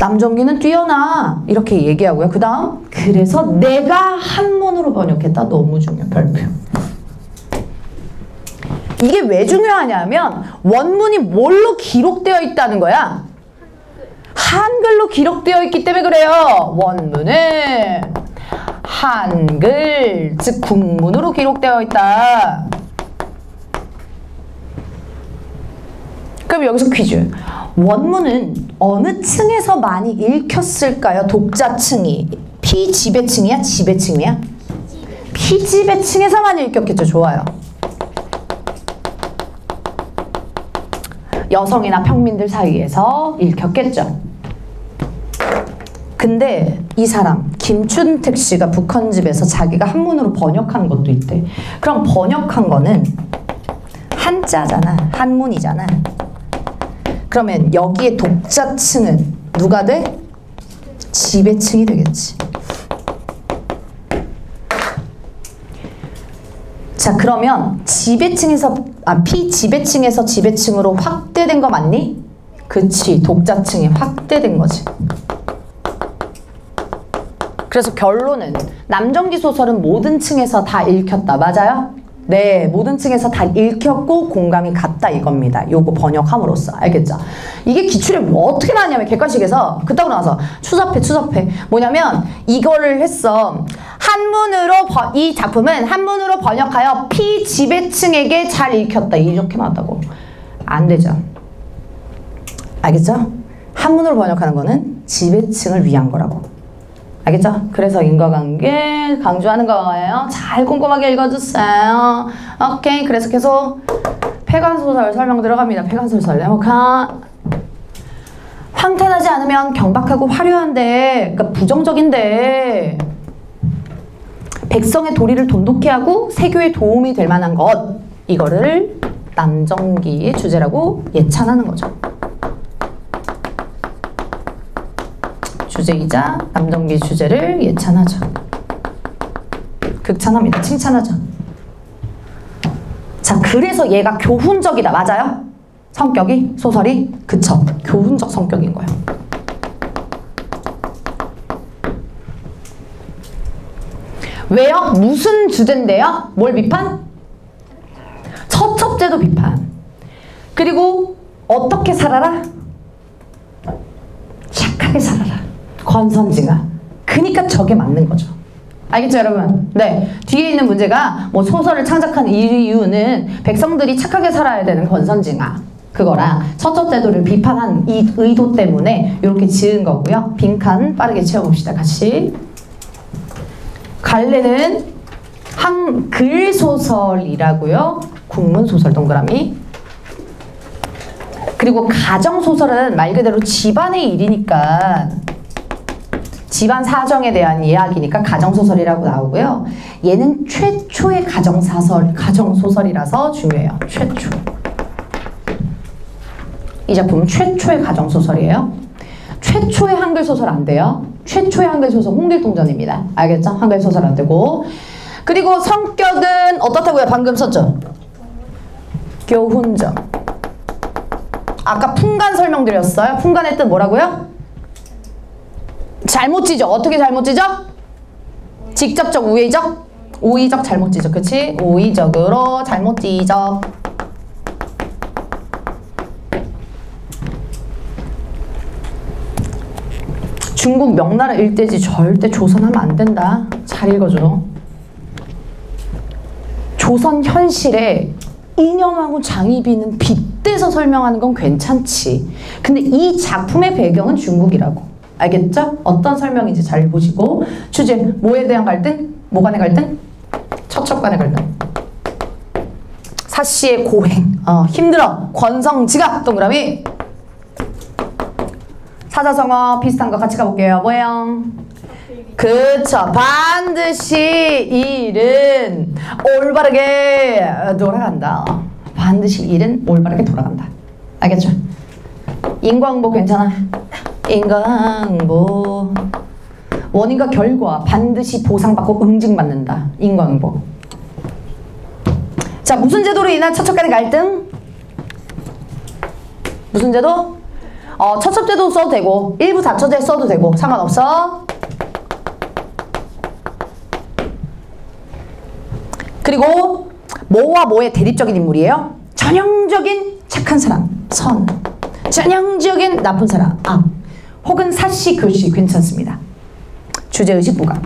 남정기는 뛰어나 이렇게 얘기하고요. 그 다음 그래서 내가 한문으로 번역했다. 너무 중요해. 별표. 이게 왜 중요하냐면 원문이 뭘로 기록되어 있다는 거야? 한글로 기록되어 있기 때문에 그래요. 원문은 한글, 즉 국문으로 기록되어 있다. 그럼 여기서 퀴즈. 원문은 어느 층에서 많이 읽혔을까요? 독자층이. 피지배층이야? 지배층이야? 피지배층에서 많이 읽혔겠죠. 좋아요. 여성이나 평민들 사이에서 읽혔겠죠. 근데 이 사람 김춘택 씨가 북헌집에서 자기가 한문으로 번역한 것도 있대. 그럼 번역한 거는 한자잖아. 한문이잖아. 그러면 여기에 독자층은 누가 돼? 지배층이 되겠지. 자, 그러면 피지배층에서 지배층으로 확대된 거 맞니? 그치, 독자층이 확대된 거지. 그래서 결론은 남정기 소설은 모든 층에서 다 읽혔다. 맞아요? 네, 모든 층에서 다 읽혔고 공감이 갔다 이겁니다. 요거 번역함으로써. 알겠죠? 이게 기출에 뭐 어떻게 나왔냐면 객관식에서 그따고 나와서 추잡해. 뭐냐면 이거를 했어. 이 작품은 한문으로 번역하여 피지배층에게 잘 읽혔다. 이렇게 나왔다고. 안 되죠. 알겠죠? 한문으로 번역하는 거는 지배층을 위한 거라고. 알겠죠? 그래서 인과관계 강조하는 거예요. 잘 꼼꼼하게 읽어주세요. 오케이. 그래서 계속 폐간소설 설명 들어갑니다. 폐간소설 네모칸. 황탄하지 않으면 경박하고 화려한데, 그러니까 부정적인데, 백성의 도리를 돈독히 하고 세교에 도움이 될 만한 것, 이거를 남정기의 주제라고 예찬하는 거죠. 주제이자 남정기 주제를 예찬하죠. 극찬합니다. 칭찬하죠. 자, 그래서 얘가 교훈적이다. 맞아요? 성격이? 소설이? 그쵸. 교훈적 성격인 거예요. 왜요? 무슨 주제인데요? 뭘 비판? 처첩제도 비판. 그리고 어떻게 살아라? 착하게 살아라. 권선징악. 그니까 저게 맞는 거죠. 알겠죠, 여러분? 네. 뒤에 있는 문제가 뭐 소설을 창작한 이유는 백성들이 착하게 살아야 되는 권선징악. 그거랑 처첩제도를 비판한 이 의도 때문에 이렇게 지은 거고요. 빈칸 빠르게 채워봅시다. 같이. 갈래는 글소설이라고요. 국문소설 동그라미. 그리고 가정소설은 말 그대로 집안의 일이니까 집안 사정에 대한 이야기니까 가정소설이라고 나오고요. 얘는 최초의 가정소설이라서 중요해요. 최초. 이 작품은 최초의 가정소설이에요. 최초의 한글소설 안 돼요. 최초의 한글소설 홍길동전입니다. 알겠죠? 한글소설 안 되고. 그리고 성격은 어떻다고요? 방금 썼죠? 교훈적. 아까 풍간 설명드렸어요. 풍간의 뜻 뭐라고요? 잘못 찢어. 어떻게 잘못 찢어? 직접적, 우의적? 우의적 잘못 찢어. 그치? 우의적으로 잘못 찢어. 중국 명나라 일대지 절대 조선하면 안 된다. 잘 읽어줘. 조선 현실에 이념하고 장희비는 빗대서 설명하는 건 괜찮지. 근데 이 작품의 배경은 중국이라고. 알겠죠? 어떤 설명인지 잘 보시고. 주제, 뭐에 대한 갈등? 뭐 간의 갈등? 처첩 간의 갈등. 사씨의 고행. 힘들어. 권성지각. 동그라미. 사자성어 비슷한 거 같이 가볼게요. 뭐예요? 그쵸. 반드시 일은 올바르게 돌아간다. 반드시 일은 올바르게 돌아간다. 알겠죠? 인과응보 괜찮아? 인과응보. 원인과 결과 반드시 보상받고 응징받는다. 인과응보. 자, 무슨 제도로 인한 처첩 간의 갈등? 무슨 제도? 처첩제도 써도 되고 일부 다처제 써도 되고 상관없어. 그리고 뭐와 뭐의 대립적인 인물이에요? 전형적인 착한 사람, 선. 전형적인 나쁜 사람, 악. 혹은 사시, 교시 괜찮습니다. 주제의식 부각.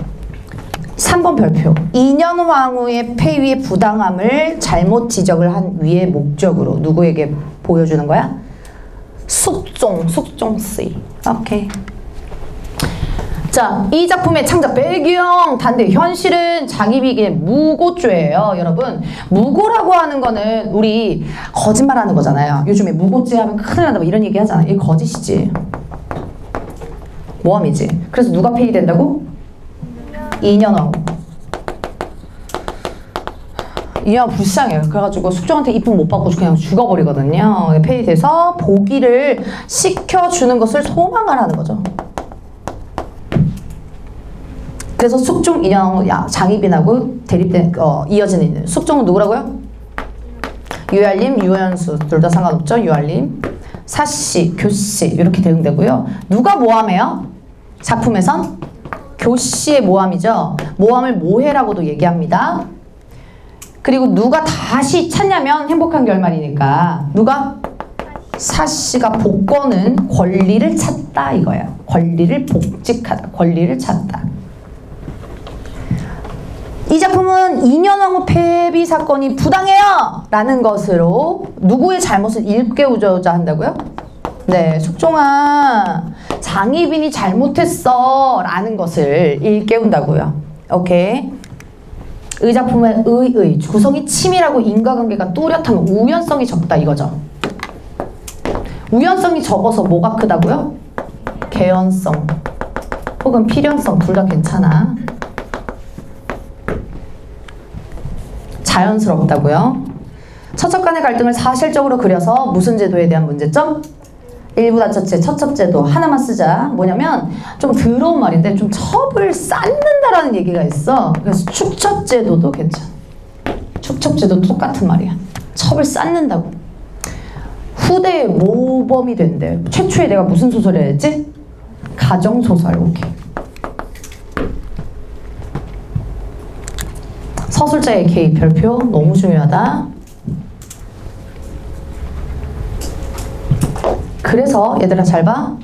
3번 별표. 인현왕후의 폐위의 부당함을 잘못 지적을 한 위의 목적으로 누구에게 보여주는 거야? 숙종씨. 오케이. 자, 이 작품의 창작 배경, 단대 현실은 장희비기의 무고죄예요, 여러분. 무고라고 하는 거는 우리 거짓말하는 거잖아요. 요즘에 무고죄 하면 큰일 난다 뭐 이런 얘기 하잖아. 이게 거짓이지. 모함이지. 그래서 누가 폐위된다고? 인현왕후. 인현왕후 불쌍해요. 그래가지고 숙종한테 이쁨 못 받고 그냥 죽어버리거든요. 폐위돼서 복위를 시켜주는 것을 소망하라는 거죠. 그래서 숙종, 인현왕후, 장희빈하고 대립된, 이어지는 있는. 숙종은 누구라고요? 유알림, 유현수. 둘 다 상관없죠? 유알림. 사씨, 교씨. 이렇게 대응되고요. 누가 모함해요? 작품에선? 교씨의 모함이죠. 모함을 모해라고도 얘기합니다. 그리고 누가 다시 찾냐면 행복한 결말이니까. 누가? 사씨가 복권은 권리를 찾다 이거예요. 권리를 복직하다. 권리를 찾다. 이 작품은 인현왕후 폐위 사건이 부당해요! 라는 것으로 누구의 잘못을 일깨우고자 한다고요? 네, 숙종아, 장희빈이 잘못했어! 라는 것을 일깨운다고요. 오케이. 이 작품의 구성이 치밀하고 인과관계가 뚜렷하면 우연성이 적다 이거죠. 우연성이 적어서 뭐가 크다고요? 개연성 혹은 필연성 둘 다 괜찮아. 자연스럽다고요. 처첩 간의 갈등을 사실적으로 그려서 무슨 제도에 대한 문제점? 일부 다처제, 처첩제도 하나만 쓰자. 뭐냐면 좀 더러운 말인데 좀 첩을 쌓는다라는 얘기가 있어. 그래서 축첩제도도 괜찮아. 축첩제도 똑같은 말이야. 첩을 쌓는다고. 후대의 모범이 된대. 최초에 내가 무슨 소설 해야지? 가정소설. 오케이. 서술자의 개입 별표 너무 중요하다. 그래서 얘들아 잘 봐.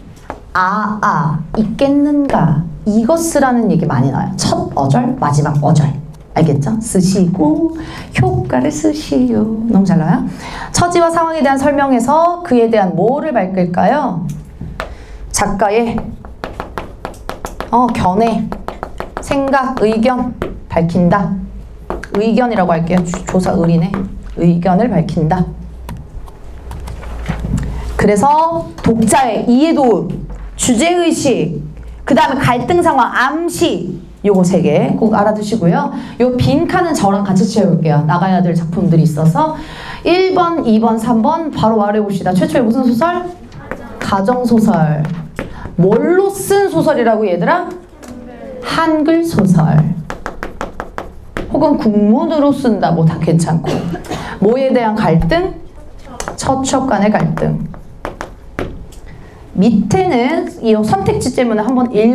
있겠는가 이것이라는 얘기 많이 나와요. 첫 어절 마지막 어절 알겠죠? 쓰시고 효과를 쓰시오. 너무 잘 나와요. 처지와 상황에 대한 설명에서 그에 대한 뭐를 밝힐까요? 작가의 견해, 생각, 의견 밝힌다. 의견이라고 할게요. 조사 의리네. 의견을 밝힌다. 그래서 독자의 이해도, 주제의식, 그 다음에 갈등 상황, 암시 요거 3개 꼭 알아두시고요. 요 빈칸은 저랑 같이 채울게요. 나가야 될 작품들이 있어서 1번, 2번, 3번 바로 말해봅시다. 최초에 무슨 소설? 가정소설. 뭘로 쓴 소설이라고 얘들아? 한글 소설. 혹은 국문으로 쓴다. 뭐 다 괜찮고. 뭐에 대한 갈등? 처첩 간의 갈등. 밑에는 이 선택지 때문에 한번